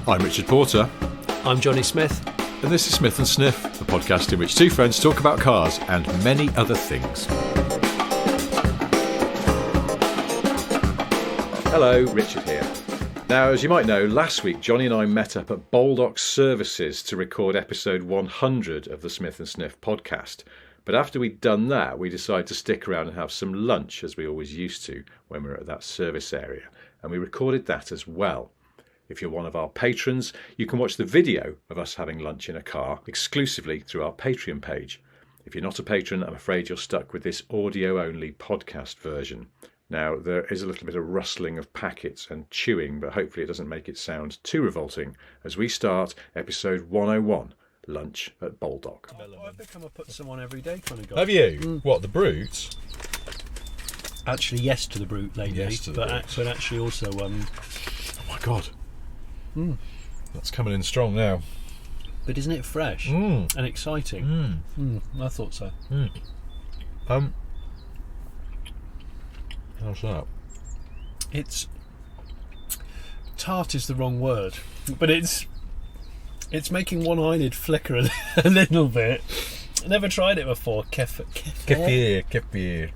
I'm Richard Porter. I'm Jonny Smith. And this is Smith and Sniff, the podcast in which two friends talk about cars and many other things. Hello, Richard here. Now, as you might know, last week Jonny and I met up at Baldock Services to record episode 100 of the Smith and Sniff podcast. But after we'd done that, we decided to stick around and have some lunch, as we always used to when we were at that service area. And we recorded that as well. If you're one of our patrons, you can watch the video of us having lunch in a car exclusively through our Patreon page. If you're not a patron, I'm afraid you're stuck with this audio-only podcast version. Now, there is a little bit of rustling of packets and chewing, but hopefully it doesn't make it sound too revolting as we start episode 101, Lunch at Baldock. I've become a put some on every day kind of guy. Have you? What, the Brutes? Actually, yes to the Brute lately, Yes to the but Brute. actually also... Oh my God. That's coming in strong now. But isn't it fresh and exciting? I thought so. How's that? It's... Tart is the wrong word, but it's making one eyelid flicker a little bit. I never tried it before. Kefir.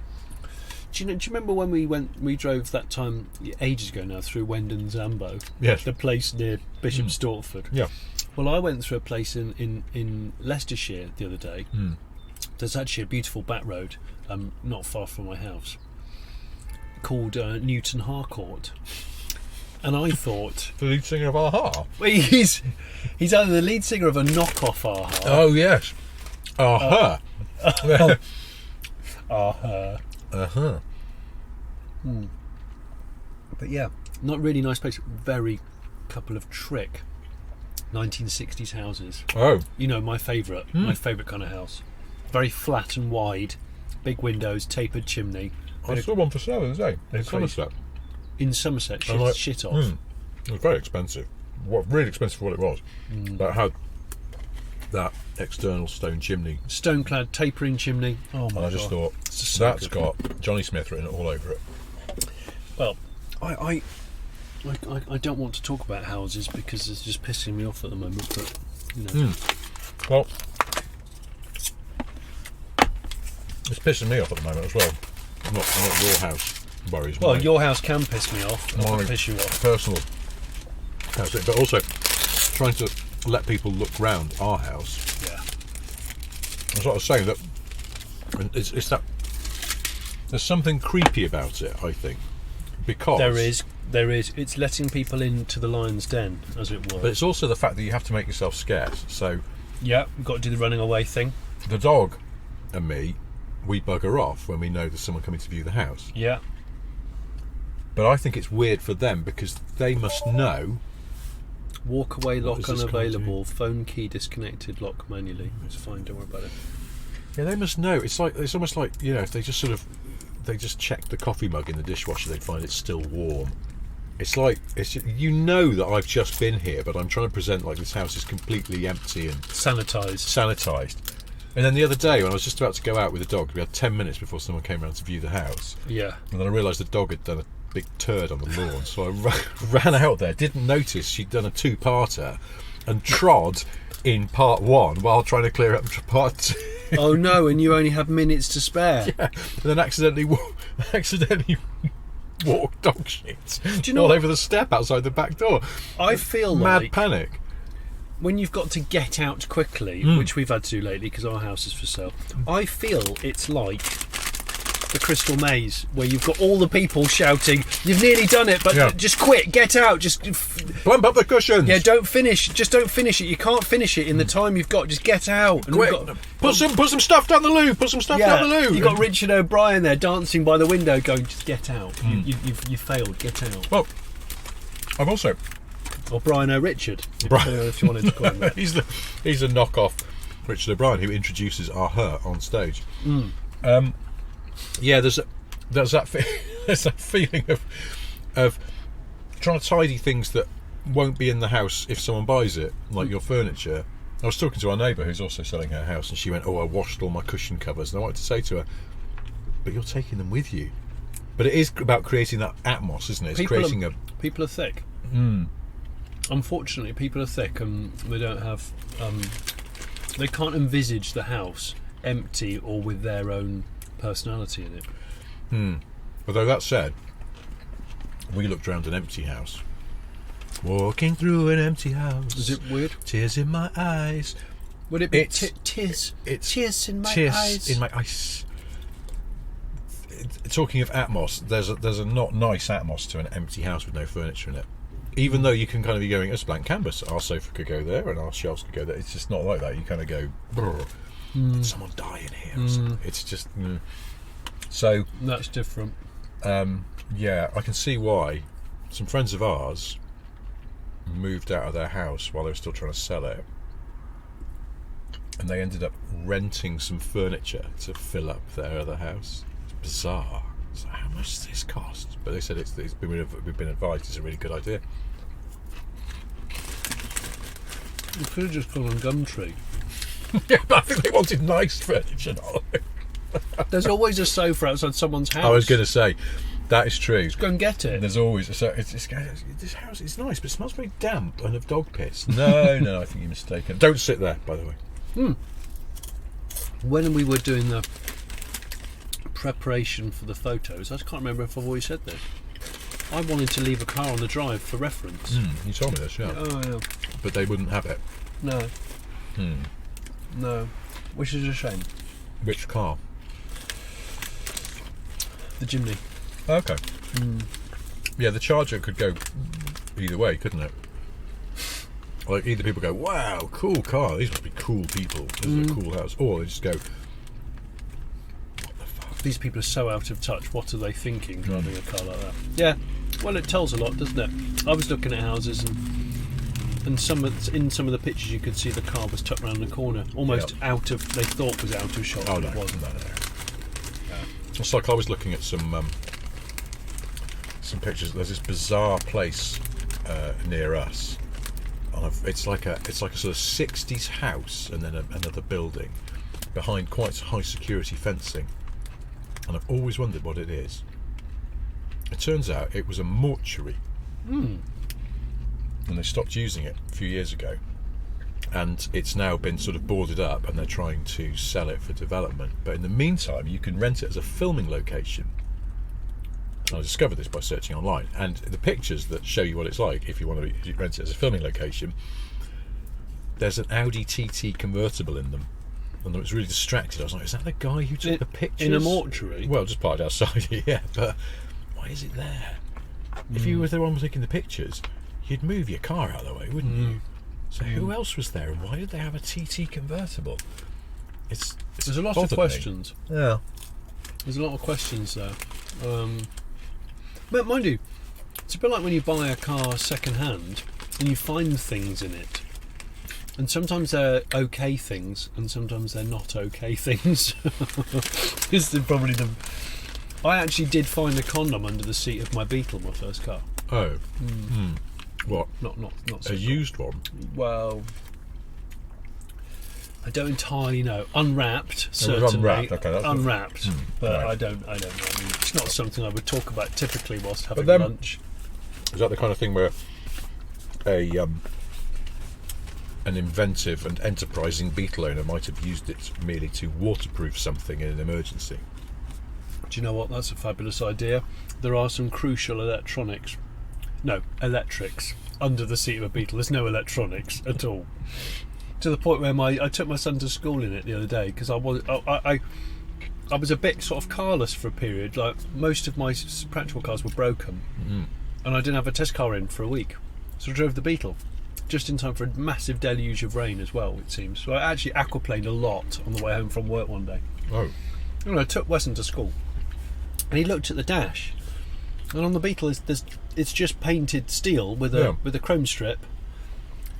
Do you remember when we drove that time ages ago now through Wendon Zambo? Yes. The place near Bishop Stortford. Yeah. Well, I went through a place in Leicestershire the other day. There's actually a beautiful back road not far from my house called Newton Harcourt. And I thought... The lead singer of Aha. Well, he's either the lead singer of a knockoff Aha. Oh, yes. Aha. Aha. Uh-huh. But yeah, not really nice place. Very couple of trick 1960s houses. Oh. You know, my favourite kind of house. Very flat and wide, big windows, tapered chimney. I saw one for sale the other day in Somerset. In Somerset, shit off. It was very expensive. Really expensive for what it was. But it had that external stone chimney. Stone-clad, tapering chimney. Oh my God. And I just thought, that's got Jonny Smith written all over it. Well, I don't want to talk about houses because it's just pissing me off at the moment, but, you know. Well, it's pissing me off at the moment as well. Not your house worries me. Well, your house can piss me off. I can piss you off. Personal house, but also trying to let people look round our house. Yeah. That's what I was saying, that it's that there's something creepy about it, I think, because there is. It's letting people into the lion's den, as it were. But it's also the fact that you have to make yourself scarce. So yeah, you've got to do the running away thing. The dog and me, we bugger off when we know there's someone coming to view the house. Yeah. But I think it's weird for them because they must know. Walk away, lock unavailable, phone key disconnected, lock manually. It's fine, don't worry about it. Yeah, they must know. It's almost like, you know, if they just checked the coffee mug in the dishwasher, they'd find it's still warm. It's like, you know that I've just been here, but I'm trying to present like this house is completely empty and sanitized. And then the other day when I was just about to go out with the dog, we had 10 minutes before someone came around to view the house. Yeah. And then I realised the dog had done a big turd on the lawn, so I ran out there, didn't notice she'd done a two-parter and trod in part one while trying to clear up part two. Oh no, and you only have minutes to spare. Yeah, and then accidentally walked dog shit all over the step outside the back door. I feel mad panic. When you've got to get out quickly, which we've had to do lately because our house is for sale, I feel it's like the Crystal Maze, where you've got all the people shouting, "You've nearly done it, but just quit, get out, just plump up the cushions." Yeah, don't finish it. You can't finish it in the time you've got. Just get out. And quick, put some stuff down the loo. Put some stuff down the loo. You got Richard O'Brien there dancing by the window, going, "Just get out. You failed. Get out." Well, I've also. Or Brian O'Richard, if you wanted to call him that. He's a knockoff Richard O'Brien who introduces Her on stage. Yeah, there's that feeling of trying to tidy things that won't be in the house if someone buys it, like your furniture. I was talking to our neighbour who's also selling her house, and she went, "Oh, I washed all my cushion covers." And I wanted to say to her, "But you're taking them with you." But it is about creating that atmos, isn't it? It's people are thick. unfortunately, people are thick and they don't have. They can't envisage the house empty or with their own personality in it. Although that said, we looked around an empty house. Walking through an empty house. Is it weird? Tears in my eyes. Would it be tears? Tears in my eyes. In my eyes. Talking of atmos, there's a not nice atmos to an empty house with no furniture in it. Even though you can kind of be going, it's blank canvas, our sofa could go there and our shelves could go there. It's just not like that. You kind of go, did someone die in here? Or something? It's just so that's different. Yeah, I can see why some friends of ours moved out of their house while they were still trying to sell it, and they ended up renting some furniture to fill up their other house. It's bizarre. So how much does this cost? But they said we've been advised it's a really good idea. You could have just gone on Gumtree. Yeah, but I think they wanted nice furniture. There's always a sofa outside someone's house. I was going to say, that is true. Just go and get it. There's always this house is nice, but it smells very damp and of dog piss. No, I think you're mistaken. Don't sit there, by the way. When we were doing the preparation for the photos, I just can't remember if I've always said this. I wanted to leave a car on the drive for reference. You told me this, yeah. Oh, yeah. But they wouldn't have it. No. No. Which is a shame. Which car? The chimney. Okay. Yeah, the Charger could go either way, couldn't it? Like, either people go, wow, cool car, these must be cool people, this is a cool house, or they just go, what the fuck? These people are so out of touch, what are they thinking driving a car like that? Yeah, well, it tells a lot, doesn't it? I was looking at houses and in some of the pictures you could see the car was tucked around the corner, almost out of, they thought was out of shot, Oh, but no, it wasn't. no. It's like I was looking at some pictures. There's this bizarre place near us. And it's like a sort of 60s house and then another building behind quite high security fencing. And I've always wondered what it is. It turns out it was a mortuary. And they stopped using it a few years ago. And it's now been sort of boarded up and they're trying to sell it for development. But in the meantime, you can rent it as a filming location. And I discovered this by searching online. And the pictures that show you what it's like, if you want to rent it as a filming location, there's an Audi TT convertible in them. And I was really distracted. I was like, is that the guy who took the pictures? In a mortuary? Well, just parked outside, yeah. But why is it there? If you were the one taking the pictures, you'd move your car out of the way, wouldn't you? So who else was there, and why did they have a TT convertible? There's a lot of questions. Yeah. There's a lot of questions there. But mind you, it's a bit like when you buy a car second hand and you find things in it. And sometimes they're okay things and sometimes they're not okay things. I actually did find a condom under the seat of my Beetle, my first car. Oh. What? Not so a used one? Well, I don't entirely know. Unwrapped, certainly. It was unwrapped, okay, that's unwrapped, but right. I don't know. I mean, it's not something I would talk about typically whilst having then, lunch. Is that the kind of thing where an inventive and enterprising Beetle owner might have used it merely to waterproof something in an emergency? Do you know what? That's a fabulous idea. There are some crucial electrics under the seat of a Beetle. There's no electronics at all. To the point where I took my son to school in it the other day because I was a bit sort of carless for a period. Like most of my practical cars were broken, and I didn't have a test car in for a week, so I drove the Beetle just in time for a massive deluge of rain as well. It seems so. I actually aquaplaned a lot on the way home from work one day. Oh, I took Wesson to school, and he looked at the dash, and on the Beetle it's just painted steel with a chrome strip.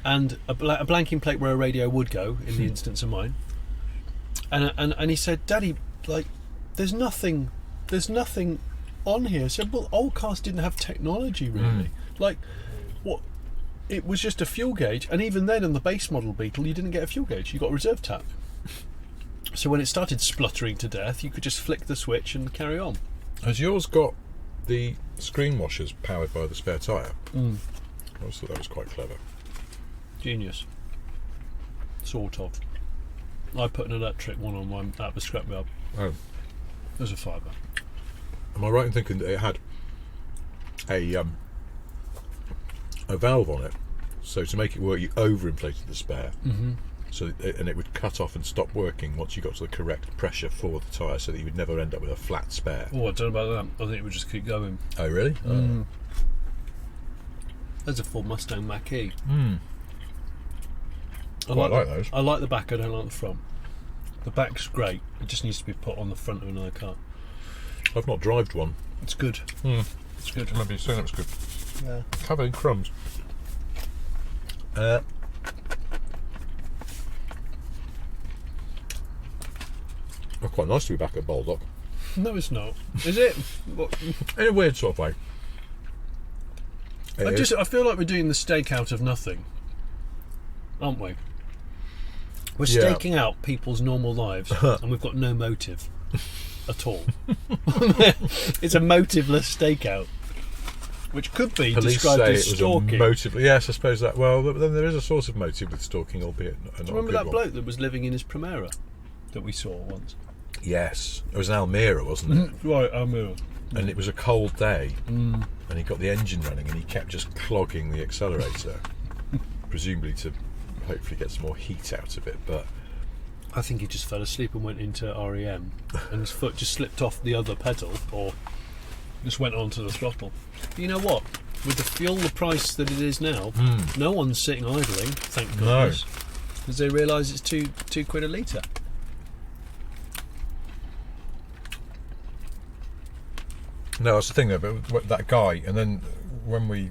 And a blanking plate where a radio would go in the instance of mine, and he said, "Daddy, like, there's nothing on here." I said, "Well, old cars didn't have technology really. Like, what? It was just a fuel gauge, and even then, on the base model Beetle, you didn't get a fuel gauge. You got a reserve tap. So when it started spluttering to death, you could just flick the switch and carry on." Has yours got the screen washers powered by the spare tyre? I always thought that was quite clever. Genius. Sort of. I put an electric one on mine at the scrapyard. Oh. As a fibre. Am I right in thinking that it had a valve on it? So to make it work, you overinflated the spare. Mm-hmm. And it would cut off and stop working once you got to the correct pressure for the tyre, so that you would never end up with a flat spare. Oh, I don't know about that. I think it would just keep going. Oh, really? There's a full Mustang Mach-E. I like those. I like the back, I don't like the front. The back's great. It just needs to be put on the front of another car. I've not drived one. It's good. It's good. Maybe saying that was good. Yeah. Covered in crumbs. Quite nice to be back at Baldock. No, it's not. Is it? What? In a weird sort of way. I feel like we're doing the stake out of nothing, aren't we? We're staking out people's normal lives, and we've got no motive at all. It's a motiveless stakeout, which could be Police described say as it was stalking. a motive. Yes, I suppose that. Well, but then there is a sort of motive with stalking, albeit not Do a you remember good that one. bloke that was living in his Primera that we saw once? Yes, it was in Almira, wasn't it? Right, Almira. And it was a cold day, and he got the engine running, and he kept just clogging the accelerator, presumably to hopefully get some more heat out of it. But I think he just fell asleep and went into REM, and his foot just slipped off the other pedal, or just went onto the throttle. But you know what? With the fuel, the price that it is now, no one's sitting idling, thank goodness, because they realise it's £2 a litre. no, that's the thing though. But that guy, and then when we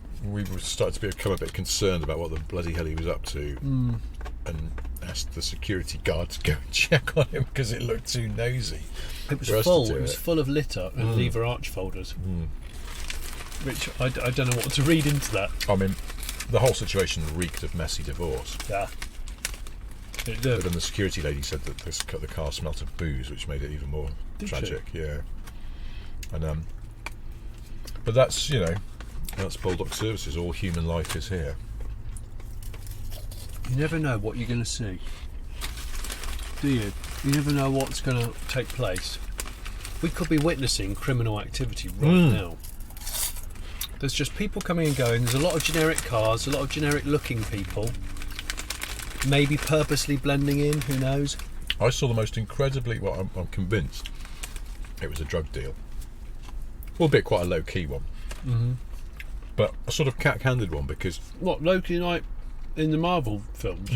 started to become a bit concerned about what the bloody hell he was up to, and asked the security guard to go and check on him because it looked too nosy. It was for us to full. do It was full of litter and lever arch folders, which I don't know what to read into that. I mean, the whole situation reeked of messy divorce. Yeah. It But did. then the security lady said that the car smelt of booze, which made it even more Did tragic. Yeah. And but that's that's Baldock Services. All human life is here. You never know what you're going to see, do you? You never know what's going to take place. We could be witnessing criminal activity right now. There's just people coming and going. There's a lot of generic cars, a lot of generic looking people, maybe purposely blending in, who knows. I saw the most incredibly, well, I'm convinced it was a drug deal. Albeit quite a low-key one. But a sort of cat-handed one, because What, Loki Night in the Marvel films?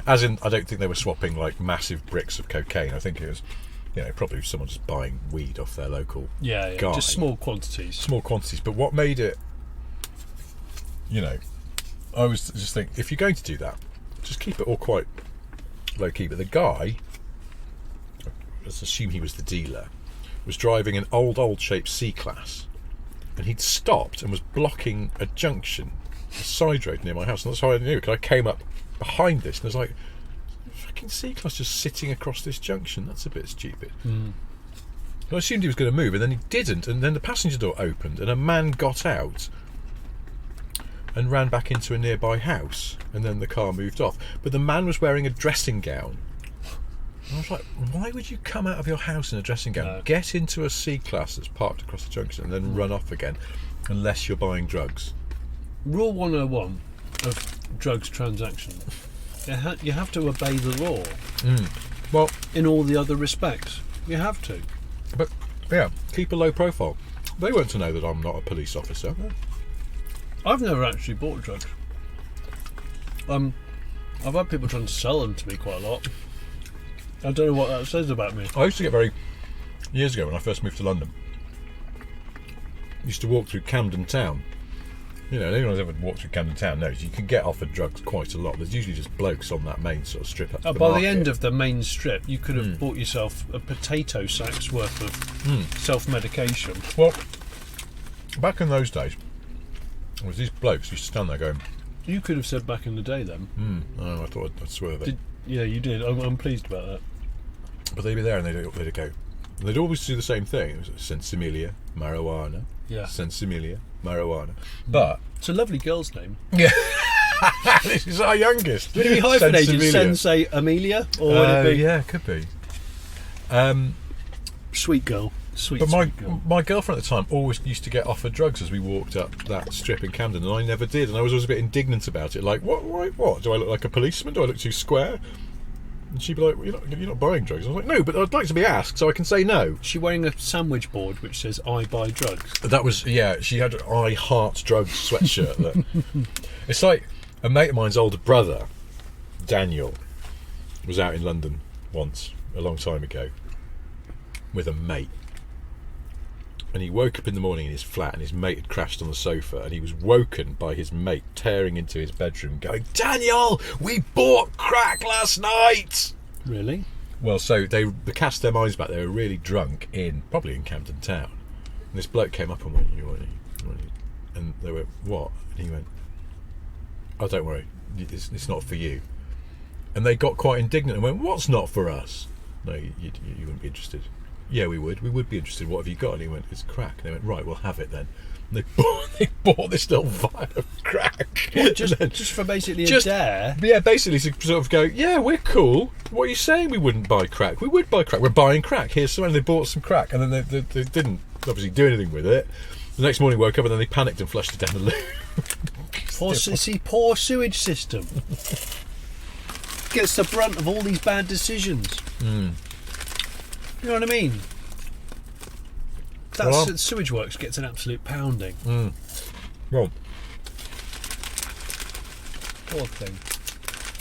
as in, I don't think they were swapping like massive bricks of cocaine. I think it was, probably someone just buying weed off their local Yeah, guy. just small quantities. Small quantities. But what made it, I was just thinking, if you're going to do that, just keep it all quite low-key. But the guy, let's assume he was the dealer, was driving an old shaped C-Class, and he'd stopped and was blocking a junction, a side road near my house, and that's how I knew, because I came up behind this and I was like, fucking C-Class just sitting across this junction, that's a bit stupid. And I assumed he was going to move, and then he didn't, and then the passenger door opened and a man got out and ran back into a nearby house, and then the car moved off. But the man was wearing a dressing gown. And I was like, why would you come out of your house in a dressing gown, get into a C-Class that's parked across the junction, and then run off again, unless you're buying drugs? Rule 101 of drugs transaction. You have to obey the law. Well, In all the other respects. You have to. but yeah, keep a low profile. They weren't to know that I'm not a police officer. I've never actually bought drugs. I've had people trying to sell them to me quite a lot. I don't know what that says about me. I used to get years ago when I first moved to London, I used to walk through Camden Town. Anyone who's ever walked through Camden Town knows you can get offered drugs quite a lot. There's usually just blokes on that main sort of strip up to the By market. the end of the main strip, you could have bought yourself a potato sack's worth of self-medication. Well, back in those days, there was these blokes who used to stand there going, You could have said back in the day then. oh, I thought I'd swerve it. Yeah, you did. I'm pleased about that. But they'd be there and they'd go, And they'd always do the same thing. It was sensimilia, marijuana. Yeah. Sensimilia, marijuana. But It's a lovely girl's name. yeah, this is our youngest. Would it be hyphenated? Sensimilia. Sensei Amelia? Or would it be Yeah, it could be. sweet girl? Sweet, But sweet girl. my girlfriend at the time always used to get offered drugs as we walked up that strip in Camden, and I never did, and I was always a bit indignant about it. Like, what? Do I look like a policeman? Do I look too square? And she'd be like, well, you're not buying drugs. I was like, no, but I'd like to be asked so I can say no. Is she wearing a sandwich board which says "I buy drugs"? That was, yeah, she had an I heart drugs sweatshirt. It's like a mate of mine's older brother, Daniel, was out in London once, a long time ago, with a mate. And he woke up in the morning in his flat and his mate had crashed on the sofa, and he was woken by his mate tearing into his bedroom going, "Daniel, we bought crack last night!" Really? Well, so they cast their minds back. They were really drunk probably in Camden Town. And this bloke came up and went, "You want any?" And they went, "What?" And he went, "Oh, don't worry, it's not for you." And they got quite indignant and went, "What's not for us?" "No, you wouldn't be interested." "Yeah, we would be interested. What have you got?" And he went, "It's crack." And they went, "Right, we'll have it then." And they bought this little vial of crack. What, just for basically a dare? Yeah, basically to sort of go, "Yeah, we're cool. What are you saying we wouldn't buy crack? We would buy crack. We're buying crack. Here's some." And they bought some crack, and then they didn't obviously do anything with it. The next morning woke up and then they panicked and flushed it down the loo. Poor sewage system. Gets the brunt of all these bad decisions. You know what I mean? Sewage works gets an absolute pounding. Well, Poor thing.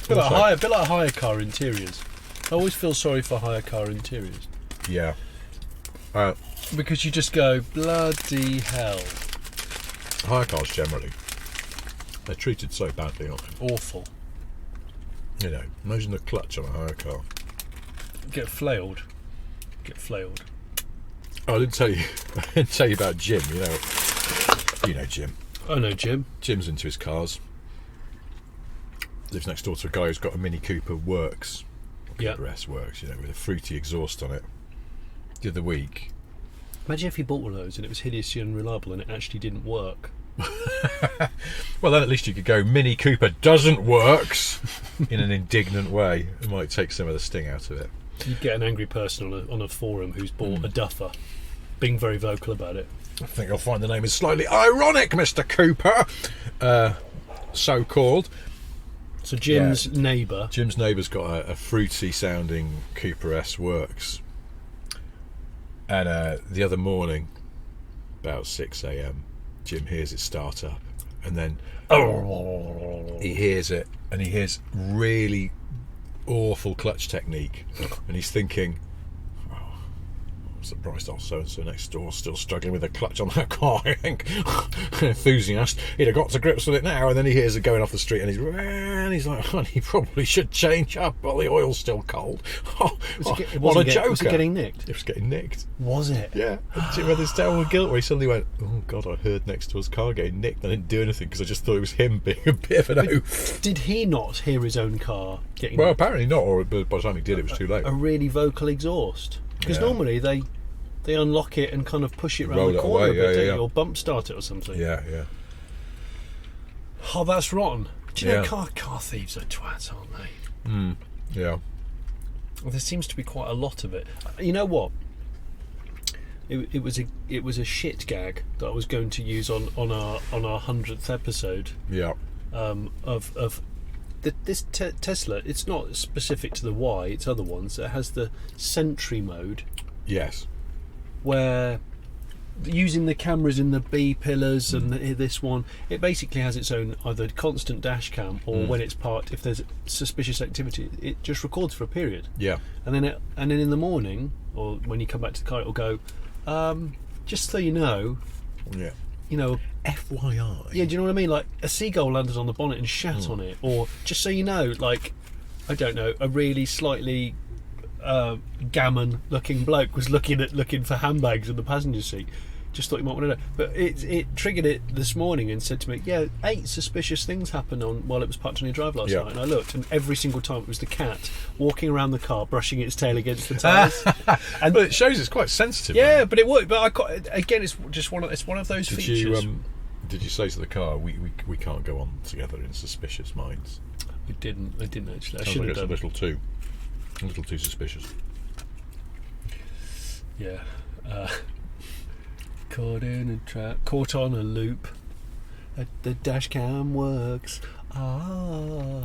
A bit like hire car interiors. I always feel sorry for hire car interiors. yeah. Because you just go, bloody hell. Hire cars generally, they're treated so badly, aren't they? Awful. You know, imagine the clutch on a hire car. Get flailed. Oh, I didn't tell you. I didn't tell you about Jim. You know Jim. I know Jim. Jim's into his cars. Lives next door to a guy who's got a Mini Cooper Works. Yeah. Cooper S Works, with a fruity exhaust on it. The other week. Imagine if he bought one of those and it was hideously unreliable and it actually didn't work. Well, then at least you could go, "Mini Cooper doesn't works," in an indignant way. It might take some of the sting out of it. You'd get an angry person on a forum who's bought a duffer, being very vocal about it. I think you'll find the name is slightly ironic, Mr. Cooper. So-called. So Jim's neighbour. Jim's neighbour's got a fruity-sounding Cooper S Works. And the other morning, about 6 a.m, Jim hears it start up. And then he hears it, and he hears really awful clutch technique. And he's thinking, I'm surprised so-and-so next door still struggling with a clutch on that car, I think. Enthusiast, he'd have got to grips with it now. And then he hears it going off the street, and he's like, "He probably should change up while the oil's still cold." What a joker. Was it getting nicked? It was getting nicked. Was it? Yeah. And Jim had this terrible guilt where he suddenly went, "Oh God, I heard next door's car getting nicked. I didn't do anything because I just thought it was him being a bit of an oaf." Did he not hear his own car getting Well, nicked? apparently not, or by the time he did, it was too late. A really vocal exhaust. Because normally they unlock it and kind of push it around the corner a bit, don't you? Or bump start it or something. Yeah. Oh, that's rotten. Do you know car thieves are twats, aren't they? Yeah. Well, there seems to be quite a lot of it. You know what? It was a shit gag that I was going to use on our 100th episode. Yeah. This Tesla. It's not specific to the Y. It's other ones. It has the Sentry mode. Yes. Where using the cameras in the B pillars and this one, it basically has its own either constant dash cam or when it's parked, if there's suspicious activity, it just records for a period. Yeah. And then in the morning or when you come back to the car, it'll go, just so you know. Yeah. You know, FYI. Yeah, do you know what I mean? Like a seagull landed on the bonnet and shat on it, or just so you know, like I don't know, a really slightly gammon looking bloke was looking for handbags in the passenger seat. Just thought you might want to know. But it triggered it this morning and said to me, yeah, 8 suspicious things happened while it was parked on your drive last night. And I looked, and every single time it was the cat walking around the car, brushing its tail against the tyres. But it shows it's quite sensitive. Yeah, man. but it would. But again, it's just one of those features. Did you say to the car, we can't go on together in suspicious minds? I didn't actually. I Sounds should like have it's done. a little too suspicious. Yeah. Caught in a trap, caught on a loop. The dash cam works. I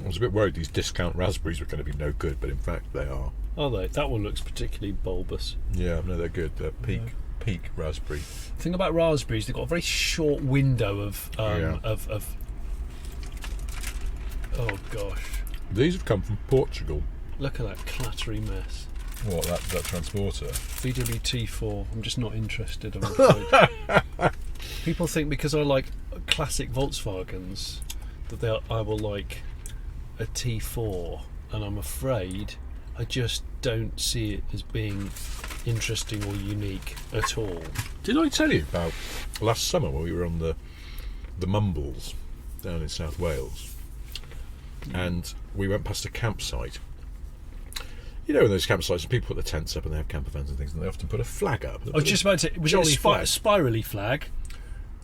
was a bit worried these discount raspberries were going to be no good, but in fact they are. Are they? That one looks particularly bulbous. Yeah, no, they're good. They're peak raspberry. The thing about raspberries, they've got a very short window of oh gosh. These have come from Portugal. Look at that clattery mess. What, that transporter? VWT4. I'm just not interested, I'm afraid. People think because I like classic Volkswagens that I will like a T4, and I'm afraid I just don't see it as being interesting or unique at all. Did I tell you about last summer when we were on the Mumbles down in South Wales, and we went past a campsite? You know, in those campsites, people put the tents up and they have camper vans and things, and they often put a flag up. I was just about to say, was it a spirally flag?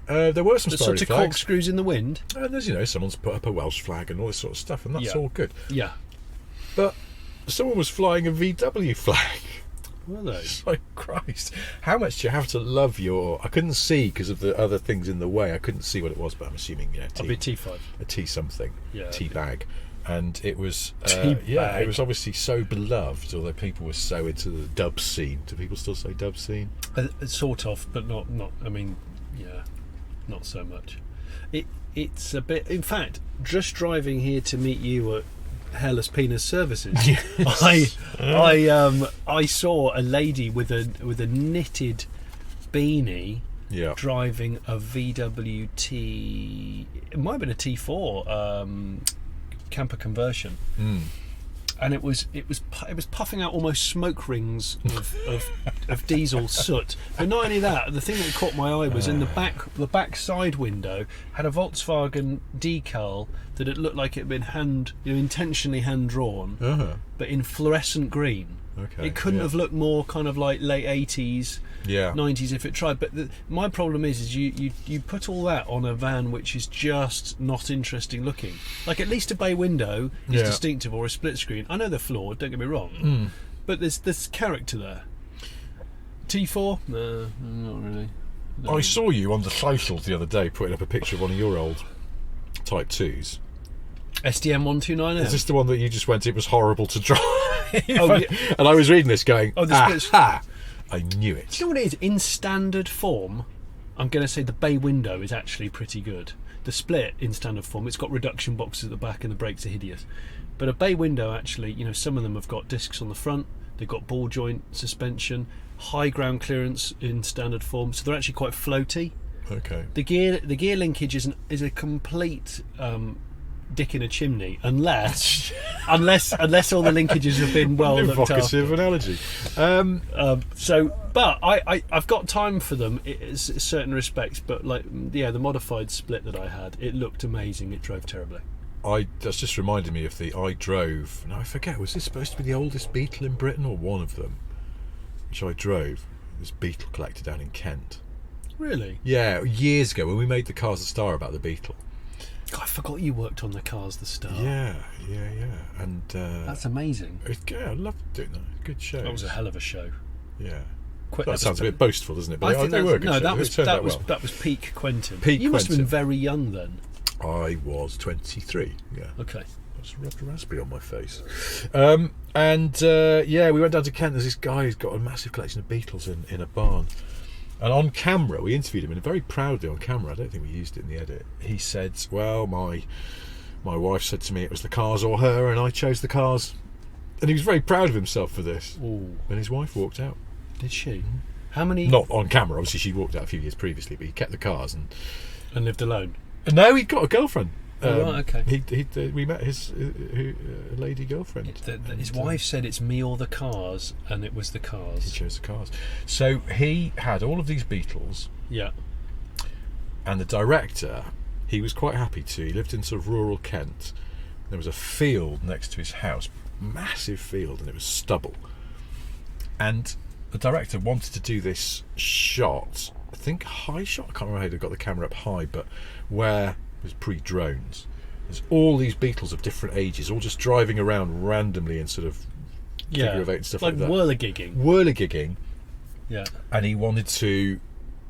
There were some sort spirally of flags. Corkscrews in the wind. And there's, someone's put up a Welsh flag and all this sort of stuff, and that's all good. Yeah. But someone was flying a VW flag. Were they? It's like, Christ, how much do you have to love your... I couldn't see because of the other things in the way. I couldn't see what it was, but I'm assuming, I'll be T5. A T something. Yeah. T bag. And it was... Tea-bag. yeah, it was obviously so beloved, although people were so into the dub scene. Do people still say dub scene? Sort of, but not. I mean, yeah, not so much. It's a bit... In fact, just driving here to meet you at Hairless Penis Services, I saw a lady with a knitted beanie driving a VWT. It might have been a T4 camper conversion, and it was puffing out almost smoke rings of diesel soot. But not only that, the thing that caught my eye was in the back side window had a Volkswagen decal that it looked like it had been intentionally hand drawn, but in fluorescent green. Okay, it couldn't have looked more kind of like late 80s, 90s if it tried. But my problem is you put all that on a van which is just not interesting looking. Like at least a bay window is distinctive, or a split screen. I know they're flawed, don't get me wrong, but there's character there. T4? No, not really. No. I saw you on the socials the other day putting up a picture of one of your old Type 2s. SDM 129M. Is this the one that you just went, it was horrible to drive? Yeah. And I was reading this going, I knew it. Do you know what it is? In standard form, I'm going to say the bay window is actually pretty good. The split in standard form, it's got reduction boxes at the back and the brakes are hideous. But a bay window actually, some of them have got discs on the front, they've got ball joint suspension, high ground clearance in standard form, so they're actually quite floaty. Okay. The gear linkage is a complete dick in a chimney, unless all the linkages have been well looked after. Evocative analogy. But I've got time for them in certain respects. But the modified split that I had, it looked amazing. It drove terribly. That's just reminded me of I forget, was this supposed to be the oldest Beetle in Britain or one of them? Which I drove. This Beetle collector down in Kent. Really? Yeah, years ago when we made the Cars the Star about the Beetle. God, I forgot you worked on the Cars the Star. Yeah. And that's amazing. I loved doing that. Good show. That was a hell of a show. Yeah. That sounds a bit boastful, doesn't it? But I think they were good. No, that was peak Quentin. You must have been very young then. I was 23. Yeah. Okay. I just rubbed a raspberry on my face. We went down to Kent. There's this guy who's got a massive collection of Beetles in a barn. And on camera, we interviewed him, and very proudly on camera, I don't think we used it in the edit, he said, well, my wife said to me it was the Cars or her, and I chose the Cars. And he was very proud of himself for this. Ooh. And his wife walked out. Did she? How many... Not on camera, obviously she walked out a few years previously, but he kept the Cars. And lived alone? And now he'd got a girlfriend. Right, okay. We met his lady girlfriend. His wife said it's me or the cars, and it was the He cars. chose the cars. So he had all of these Beetles, Yeah. and the director, he was quite happy to. He lived in sort of rural Kent. There was a field next to his house, massive field, and it was stubble. And the director wanted to do this shot, I think high shot, I can't remember how they got the camera up high, but where it was pre-drones. There's all these Beetles of different ages, all just driving around randomly in sort of figure of eight and stuff like that. Whirligigging. Yeah. And he wanted to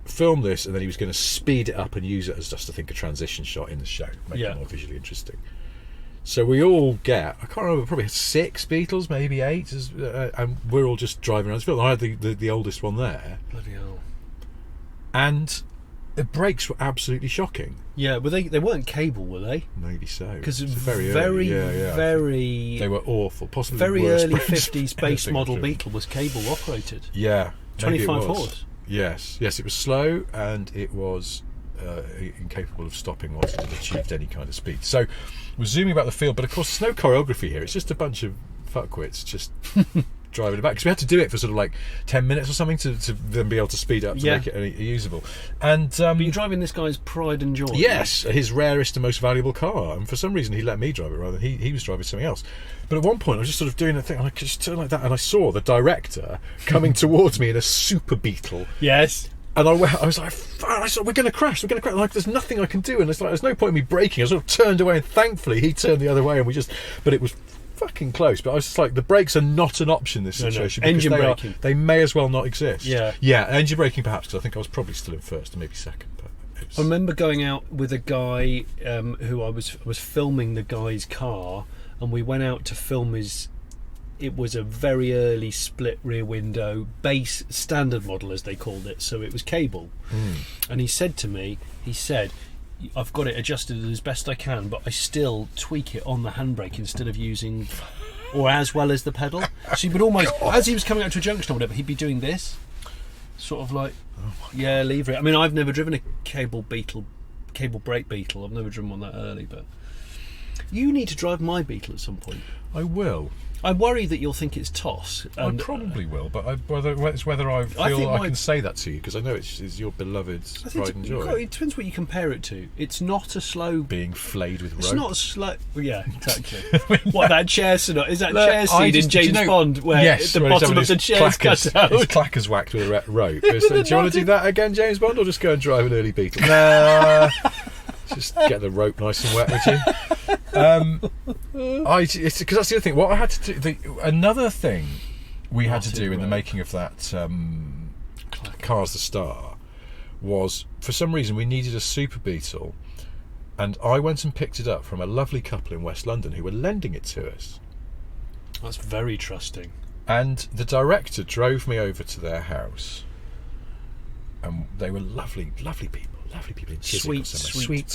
film this, and then he was going to speed it up and use it as just, I think, a transition shot in the show, make it more visually interesting. So we all get, I can't remember, probably 6 Beetles, maybe 8, and we're all just driving around the field. I had the oldest one there. Bloody hell. And the brakes were absolutely shocking. Yeah, but they weren't cable, were they? Maybe so. Because very they were awful. Possibly very worst early brakes 50s base anything model driven. Beetle was cable operated. Yeah, maybe 25 it was. horse. Yes, it was slow, and it was incapable of stopping once it had achieved any kind of speed. So we're zooming about the field, but of course there's no choreography here. It's just a bunch of fuckwits just driving it back, because we had to do it for sort of like 10 minutes or something to then be able to speed up to make it usable. And but you're driving this guy's pride and joy. Yes, his rarest and most valuable car, and for some reason he let me drive it rather than he was driving something else. But at one point I was just sort of doing a thing, and I just turned like that, and I saw the director coming towards me in a super Beetle. Yes. And I was like, we're going to crash. Like, there's nothing I can do. And it's like, there's no point in me braking. I sort of turned away, and thankfully he turned the other way, and but it was fucking close. But I was just like, the brakes are not an option in this situation. No. Engine braking. They may as well not exist. Yeah, engine braking perhaps, because I think I was probably still in first, and maybe second. But I remember going out with a guy who I was filming the guy's car, and we went out to film his. It was a very early split rear window base standard model, as they called it, so it was cable. And he said to me, I've got it adjusted as best I can, but I still tweak it on the handbrake instead of using or as well as the pedal. So he would almost, as he was coming out to a junction or whatever, he'd be doing this sort of like lever it. I mean, I've never driven a cable brake Beetle. I've never driven one that early, but you need to drive my Beetle at some point. I will. I worry that you'll think it's toss. I probably will, but it's whether I feel I can say that to you, because I know it's your beloved pride and joy. It depends what you compare it to. It's not a slow... Being flayed with rope. It's not a slow... Yeah, exactly. What, that chair seat? Is that chair seat in James Bond, where the bottom of the chair's cut out? His clacker's whacked with a rope. Do you want to do that again, James Bond, or just go and drive an early Beetle? Nah. Just get the rope nice and wet, would you? Because that's the other thing. What I had to do, another thing we had to do in the making of that Cars the Star was, for some reason, we needed a Super Beetle, and I went and picked it up from a lovely couple in West London who were lending it to us. That's very trusting. And the director drove me over to their house, and they were lovely, lovely people. Lovely people in Chiswick, sweet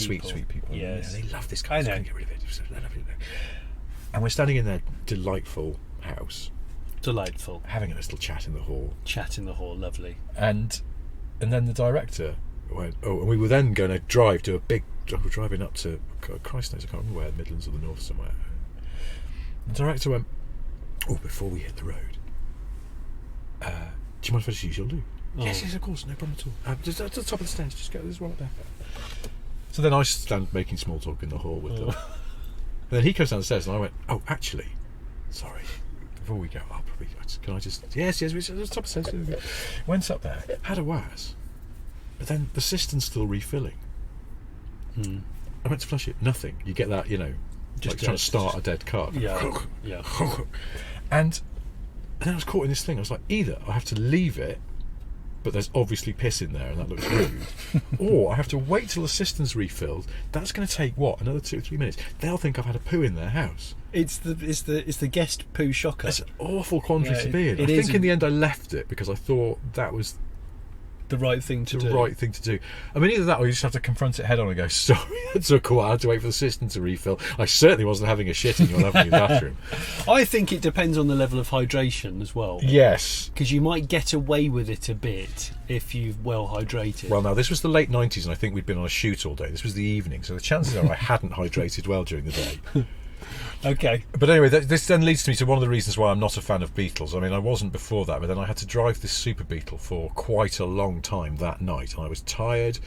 people. Yes. Yeah, they love this guy. I know. Get rid of it. And we're standing in their delightful house, having a little chat in the hall. Lovely. And then the director went, and we were then going to drive to we're driving up to Christ knows, I can't remember where, the Midlands or the North somewhere. The director went, before we hit the road, do you mind if I just use your loo? Yes, of course, no problem at all. Just at the top of the stairs, just go, there's one up there. So then I stand making small talk in the hall with them. And then he comes down the stairs, and I went, actually, sorry, before we go, can I just, yes, we're at the top of the stairs. Went up there, had a waz, but then the cistern's still refilling. I went to flush it, nothing. You get that, just like trying to start a dead car. Yeah. And then I was caught in this thing. I was like, either I have to leave it, but there's obviously piss in there and that looks rude, or I have to wait till the cistern's refilled. That's going to take another 2 or 3 minutes. They'll think I've had a poo in their house. It's the guest poo shocker. It's an awful quandary to be in. I think in the end I left it because I thought that was the right thing to do. The right thing to do. I mean, either that or you just have to confront it head on and go, sorry, it took a while, I had to wait for the system to refill. I certainly wasn't having a shit in your lovely bathroom. I think it depends on the level of hydration as well. Yes. Because you might get away with it a bit if you've well hydrated. Well, now, this was the late 90s, and I think we'd been on a shoot all day. This was the evening, so the chances are I hadn't hydrated well during the day. Okay. But anyway, this then leads to me to one of the reasons why I'm not a fan of Beetles. I mean, I wasn't before that, but then I had to drive this Super Beetle for quite a long time that night, and I was tired,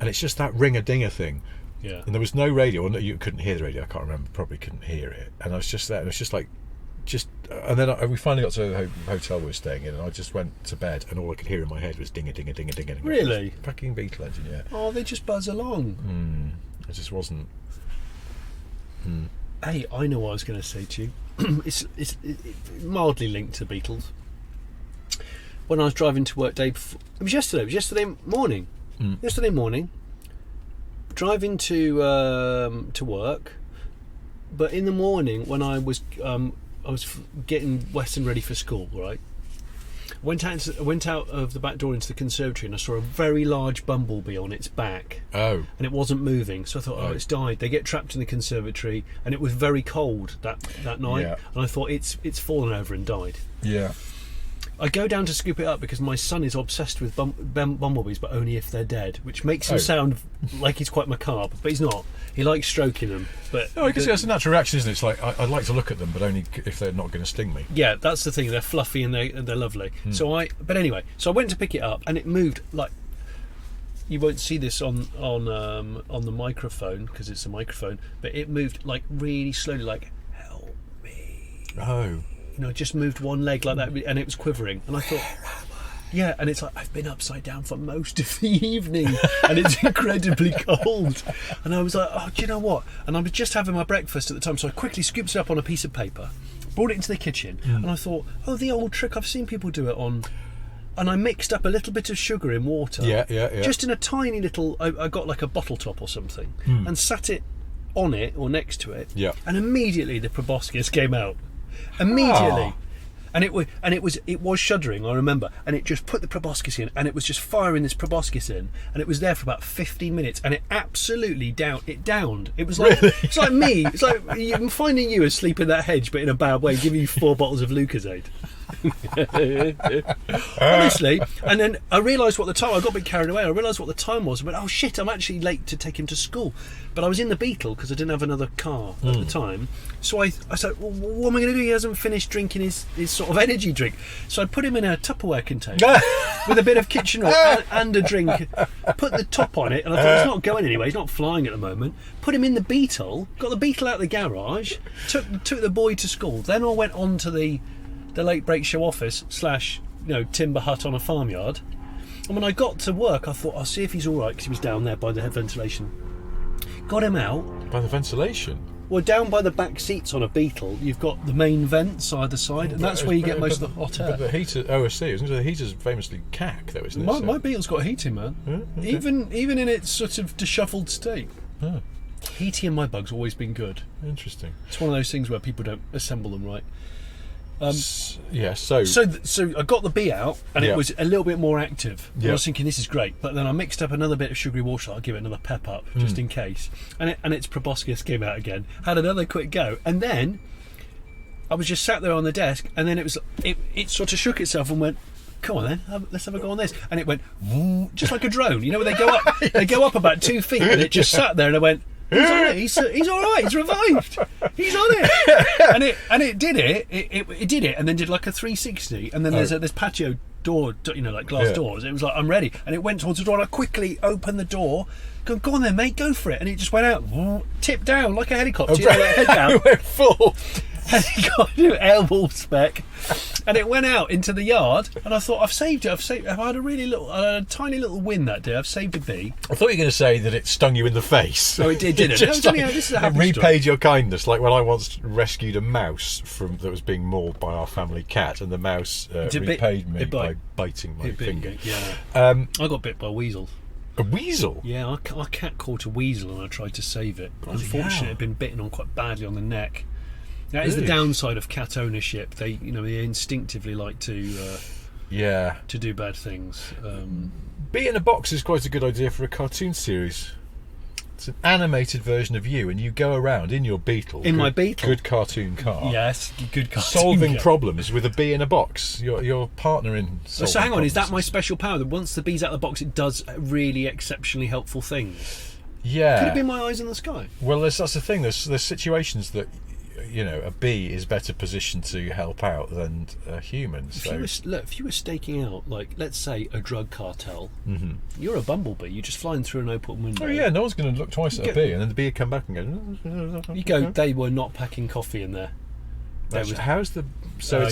and it's just that ring-a-dinger thing. Yeah. And there was no radio. Well, no, you couldn't hear the radio. I can't remember. Probably couldn't hear it. And I was just there, and it was just like, and then we finally got to the hotel we were staying in, and I just went to bed, and all I could hear in my head was ding-a-ding-a-ding-a-ding-a-ding. Really? Fucking Beetle engine, yeah. Oh, they just buzz along. It just wasn't. Hey, I know what I was going to say to you. It's mildly linked to Beatles. When I was driving to work it was yesterday morning. Yesterday morning, driving to work, but in the morning when I was getting Weston ready for school, right? Went out of the back door into the conservatory, and I saw a very large bumblebee on its back. Oh. And it wasn't moving, so I thought, it's died. They get trapped in the conservatory, and it was very cold that night. Yeah. And I thought it's fallen over and died. Yeah. I go down to scoop it up because my son is obsessed with bumblebees, but only if they're dead, which makes him sound like he's quite macabre, but he's not. He likes stroking them. But no, I guess that's a natural reaction, isn't it? It's like, I'd like to look at them, but only if they're not going to sting me. Yeah, that's the thing. They're fluffy and they're lovely. But anyway, so I went to pick it up, and it moved like. You won't see this on the microphone because it's a microphone, but it moved like really slowly, like help me. Oh. You know, it just moved one leg like that, and it was quivering. And I thought, yeah, and it's like, I've been upside down for most of the evening, and it's incredibly cold. And I was like, oh, do you know what? And I was just having my breakfast at the time, so I quickly scooped it up on a piece of paper, brought it into the kitchen, and I thought, oh, the old trick, I've seen people do it on. And I mixed up a little bit of sugar in water. Yeah. Just in a tiny little, I got like a bottle top or something, and sat it on it or next to it. Yeah. And immediately the proboscis came out. Immediately. And it was shuddering, I remember, and it just put the proboscis in, and it was just firing this proboscis in, and it was there for about 15 minutes, and it absolutely downed. It was like, really? It's like me. It's like I'm finding you asleep in that hedge, but in a bad way, giving you 4 bottles of Lucozade. Honestly. And then I realised what the time. I got a bit carried away. I realised what the time was. I went, oh shit! I'm actually late to take him to school. But I was in the Beetle because I didn't have another car at the time. So I said, well, what am I going to do? He hasn't finished drinking his sort of energy drink. So I put him in a Tupperware container with a bit of kitchen roll and a drink. Put the top on it, and I thought it's not going anywhere. He's not flying at the moment. Put him in the Beetle. Got the Beetle out of the garage. Took the boy to school. Then I went on to the late break show office / timber hut on a farmyard. And when I got to work, I thought, I'll see if he's all right, because he was down there by the ventilation. Got him out. By the ventilation? Well, down by the back seats on a Beetle, you've got the main vents either side, and that's where you get most of the hot air. But the heater, I see, isn't it? The heater's famously cack, though, isn't it? My Beetle's got heating, man. Okay. Even in its sort of dishevelled state. Oh. Heating in my bug's always been good. Interesting. It's one of those things where people don't assemble them right. So I got the bee out, and it was a little bit more active. I was thinking, this is great, but then I mixed up another bit of sugary water. I'll give it another pep up just in case, and its proboscis came out again. Had another quick go, and then I was just sat there on the desk, and then it sort of shook itself and went, come on then, let's have a go on this, and it went just like a drone. You know, where they go up about 2 feet, and it just sat there, and I went, he's on it. He's all right. He's revived. He's on it. And it did it. It did it, and then did like a 360. And then there's this patio door, like glass doors. It was like, I'm ready. And it went towards the door, and I quickly opened the door. Go on then, mate. Go for it. And it just went out, tipped down like a helicopter. Like head down. It went full. And it got to airwolf spec, and it went out into the yard. And I thought, I've saved it. I've had a tiny little win that day. I've saved a bee. I thought you were going to say that it stung you in the face. Oh, it did, didn't it? This is a happy repaid story. your kindness, like when I once rescued a mouse that was being mauled by our family cat, and the mouse repaid me by biting my finger. Yeah. I got bit by a weasel. A weasel? Yeah, our cat caught a weasel, and I tried to save it. Unfortunately, it had been bitten on quite badly on the neck. That is the downside of cat ownership. They instinctively like to do bad things. Bee in a box is quite a good idea for a cartoon series. It's an animated version of you, and you go around in your Beetle. In my Beetle. Good cartoon car. Yes, good cartoon. Solving problems with a bee in a box. Your partner in solving So hang on, is that problems. my special power? That once the bee's out of the box, it does really exceptionally helpful things? Yeah. Could it be my eyes in the sky? Well, that's the thing. There's situations that, a bee is better positioned to help out than a human. If you were staking out, like, let's say, a drug cartel, Mhm. you're a bumblebee. You're just flying through an open window. Oh yeah, no one's going to look twice at a Get- bee, and then the bee would come back and go. You go, they were not packing coffee in there. It's a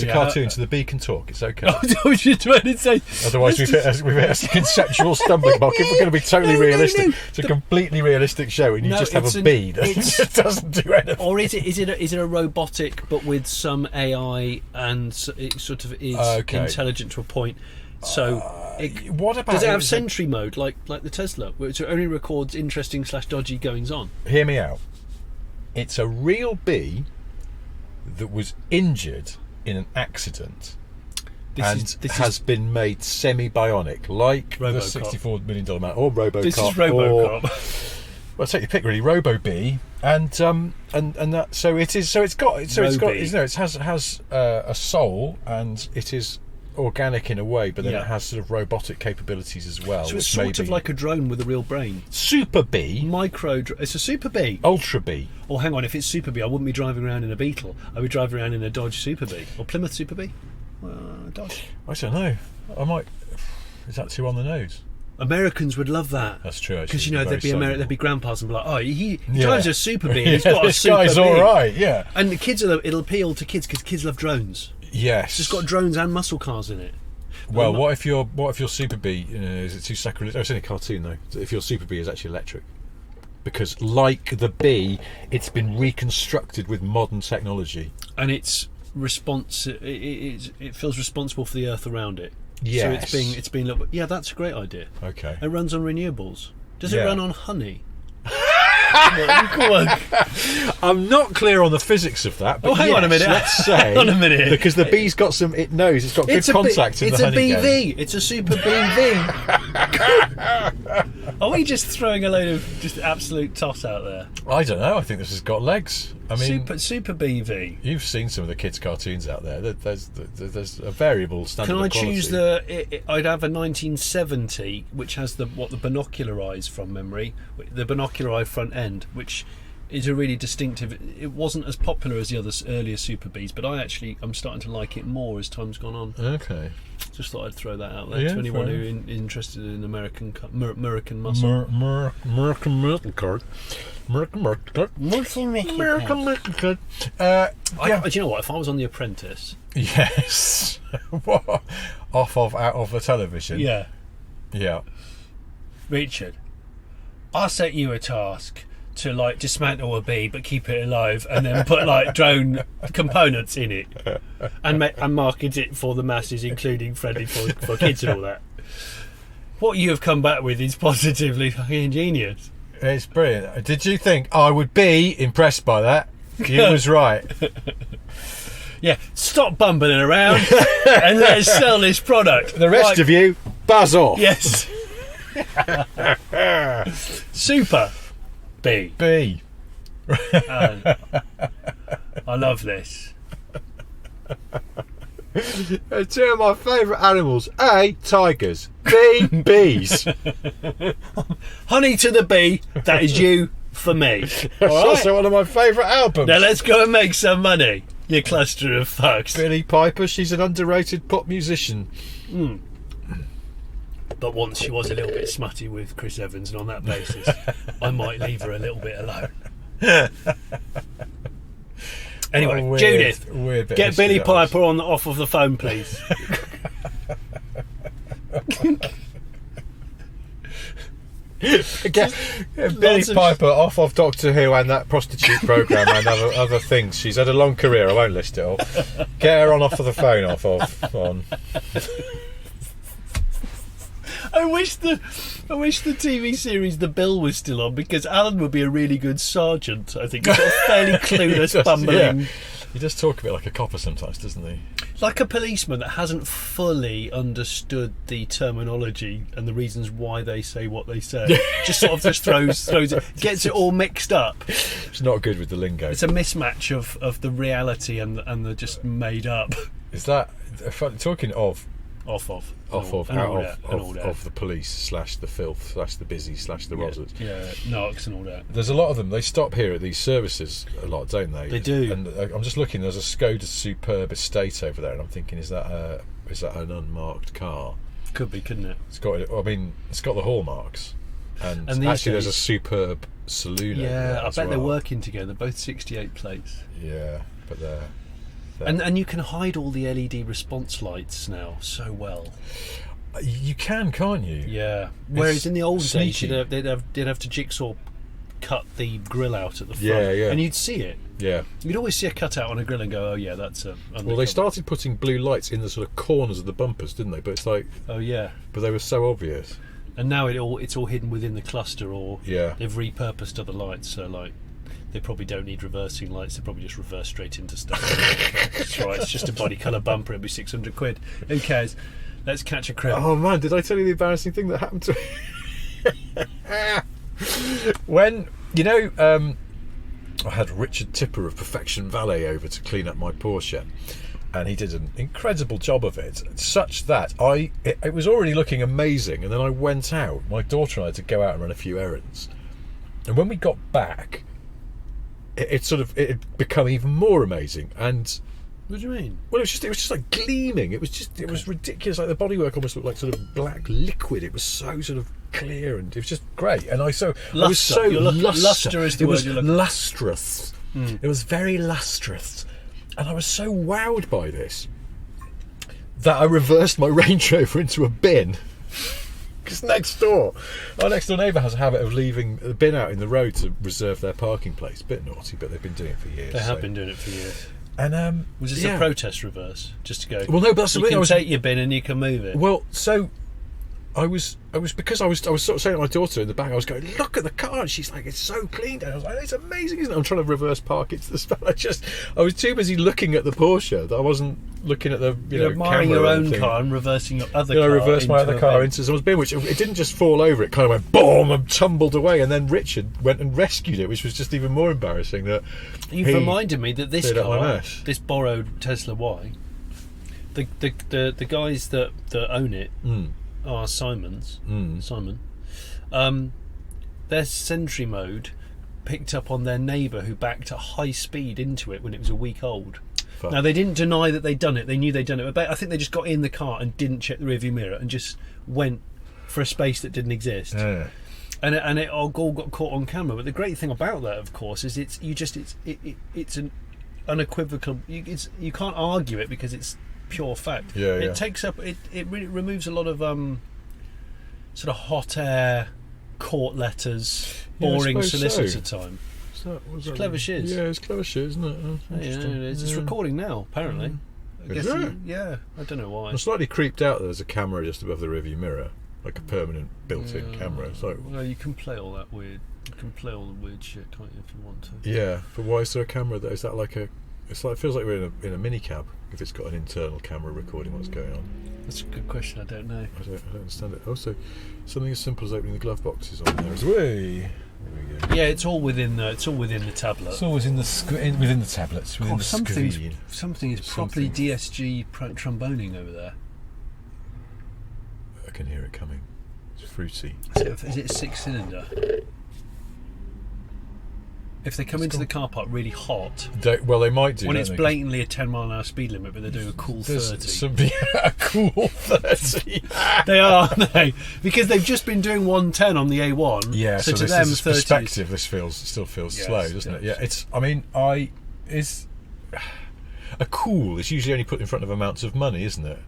yeah. cartoon, so the bee can talk. It's okay. I was just trying to say. Otherwise, we've hit a conceptual stumbling block. If we're going to be totally No, realistic, no. it's a completely realistic show, and you No, just have it's a an- bee that it's- just doesn't do anything. Or is it a robotic but with some AI and it sort of is Okay. intelligent to a point? So What about? does it have sentry mode like the Tesla, which only records interesting / dodgy goings on? Hear me out. It's a real bee that was injured in an accident This has is been made semi-bionic, like the RoboCop. $64 million man, or RoboCop. this is Or, RoboCop. well, take your pick, really. Robo Bee, and that. So it is. So it's got. So it's got. Roby. It has a soul, and it is organic in a way, but then Yeah. it has sort of robotic capabilities as well. So it's which may sort of be- like a drone with a real brain. Super Bee, It's a Super Bee. Ultra Bee. Or hang on, if it's Super Bee, I wouldn't be driving around in a Beetle. I'd be driving around in a Dodge Super Bee or Plymouth Super Bee. Dodge. I don't know. I might. Is that too on the nose? Americans would love that. That's true. Because actually. there'd be grandpas and be like, oh, he Yeah. drives a Super Bee. And he's got a This Super guy's Bee. all right. Yeah. And the kids it'll appeal to kids because kids love drones. Yes. It's got drones and muscle cars in it. Well, what if your Super Bee is it too sacrilegious? Oh, it's only a cartoon though. If your Super Bee is actually electric, because like the bee, it's been reconstructed with modern technology. And it's it feels responsible for the earth around it. Yes. So it's being a little bit. Yeah, that's a great idea. Okay. It runs on renewables. Does it Yeah. run on honey? Come on. I'm not clear on the physics of that. But Oh, hang on a minute. Let's say Hang on a minute. because the bee's got some. It knows it's got good contact in It's the a honey BV. game. It's a Super BV. Are we just throwing a load of just absolute toss out there? I don't know. I think this has got legs. I mean, Super BV. you've seen some of the kids' cartoons out there. There's a variable standard. Can I of quality. choose I'd have a 1970, which has the binocular eyes from memory, the binocular eye front end, which is a really distinctive. It wasn't as popular as the other earlier Super Bees, but I'm starting to like it more as time's gone on. Okay. Just thought I'd throw that out there Yeah, to anyone fair who interested in American muscle. American Metal Card. American Metal Card. American Metal Card. Do you know what? If I was on The Apprentice, Yes. What? Out of the television. yeah, Yeah. Richard, I set you a task to like dismantle a bee but keep it alive and then put like drone components in it and market it for the masses, including friendly for kids and all that. What you have come back with is positively fucking ingenious. It's brilliant. Did you think I would be impressed by that? You was right. Yeah, stop bumbling around and let's sell this product. The rest of you, buzz off. Yes. Super bee. B. I love this. Two of my favourite animals: A, tigers; B, bees. Honey to the bee, that is you for me. That's All right? also one of my favourite albums. Now let's go and make some money, you cluster of fucks. Billie Piper, she's an underrated pop musician. But once she was a little bit smutty with Chris Evans, and on that basis, I might leave her a little bit alone. Anyway, What a Judith, weird bit get of history Billie that was. Piper off of the phone, please. Get Billie Lots of- Piper off of Doctor Who and that prostitute programme and other things. She's had a long career, I won't list it all. Get her off of the phone on. I wish the TV series The Bill was still on, because Alan would be a really good sergeant. I think he's got a fairly clueless, Just- bumbling. yeah. He does talk a bit like a copper sometimes, doesn't he? like a policeman that hasn't fully understood the terminology and the reasons why they say what they say. Just sort of just throws it, gets it all mixed up. It's not good with the lingo. It's a mismatch of the reality and the just made up. Is that talking of Of the police / the filth / the busy / the rozzers? Yeah, narcs and all that. There's a lot of them. They stop here at these services a lot, don't they? They do. And I'm just looking. There's a Skoda Superb Estate over there, and I'm thinking, is that an unmarked car? Could be, couldn't it? It's got the hallmarks, and actually there's a Superb Saloon. Yeah, I bet they're well. working together. Both 68 plates. Yeah, but they're and you can hide all the LED response lights now so well. You can't you? Yeah. Whereas in the old days, sneaky. they'd have to jigsaw cut the grill out at the front. Yeah. And you'd see it. Yeah. You'd always see a cutout on a grill and go, oh yeah, that's a undercover. Well, they started putting blue lights in the sort of corners of the bumpers, didn't they? But it's like, oh yeah. but they were so obvious. And now it's all hidden within the cluster, or Yeah. they've repurposed other lights. So like, they probably don't need reversing lights. They probably just reverse straight into stuff. That's right. It's just a body colour bumper. It'd be £600. Who cares? Let's catch a crowd. Oh man, did I tell you the embarrassing thing that happened to me? When I had Richard Tipper of Perfection Valet over to clean up my Porsche, and he did an incredible job of it, such that it was already looking amazing, and then I went out. My daughter and I had to go out and run a few errands, and when we got back, it had become even more amazing. And what do you mean? well, it was just like gleaming. It was ridiculous. Like the bodywork almost looked like sort of black liquid. It was so sort of clear, and it was just great. And I was so luster is the word you're looking. lustrous. It was very lustrous, and I was so wowed by this that I reversed my Range Rover into a bin. Because our next door neighbour has a habit of leaving the bin out in the road to reserve their parking place. A bit naughty, but they've been doing it for years. They have been doing it for years. And was this a protest reverse? Just to go. Well, no, but that's the you thing. can take your bin and you can move it. Well, so I was sort of saying to my daughter in the back, I was going, look at the car, and she's like, it's so clean. And I was like, it's amazing, isn't it? I'm trying to reverse park it to the spot. I was too busy looking at the Porsche that I wasn't looking at the admiring camera your or own anything. car and reversing your other car. I reversed my other car bin. into someone's bin, which it didn't just fall over, it kind of went boom and tumbled away, and then Richard went and rescued it, which was just even more embarrassing. That You've reminded me that this cleared up my car, mess. this borrowed Tesla Y, the guys that own it are Simon. Their Sentry mode picked up on their neighbour who backed at high speed into it when it was a week old. Fuck. Now, they didn't deny that they'd done it. They knew they'd done it. But I think they just got in the car and didn't check the rearview mirror and just went for a space that didn't exist. Yeah. And it all got caught on camera. But the great thing about that, of course, is it's an unequivocal. You can't argue it because it's pure fact. Yeah, it yeah. takes up. It really removes a lot of sort of hot air, court letters, Yeah, I boring suppose solicitor so. time. It's clever shiz. Yeah, it's clever shiz, isn't it? Oh, Yeah, interesting. it is. It's recording now, apparently. I Is guess it? yeah, I don't know why. I'm slightly creeped out that there's a camera just above the rearview mirror, like a permanent built-in camera. It's like, Well, you can play all that weird. You can play all the weird shit, can't you, if you want to? yeah, but why is there a camera there? Is that like a? It's like, it feels like we're in a minicab if it's got an internal camera recording what's going on. That's a good question. I don't know. I don't understand it. Also, something as simple as opening the glove box is on there as well. There we go. Yeah, it's all within the tablet. It's always within the tablets, within the screen. Something is properly DSG tromboning over there. I can hear it coming. It's fruity. Is it a 6-cylinder? If they come into the car park really hot, Well, they might do. when don't it's they? blatantly a 10-mile-an-hour speed limit, but they're doing a cool 30. A cool 30. They are, aren't they? Because they've just been doing 110 on the A1. Yeah, so to this them, is 30 perspective. This still feels Yes, slow, doesn't it? yes. Yeah, it's. I mean, a cool is usually only put in front of amounts of money, isn't it?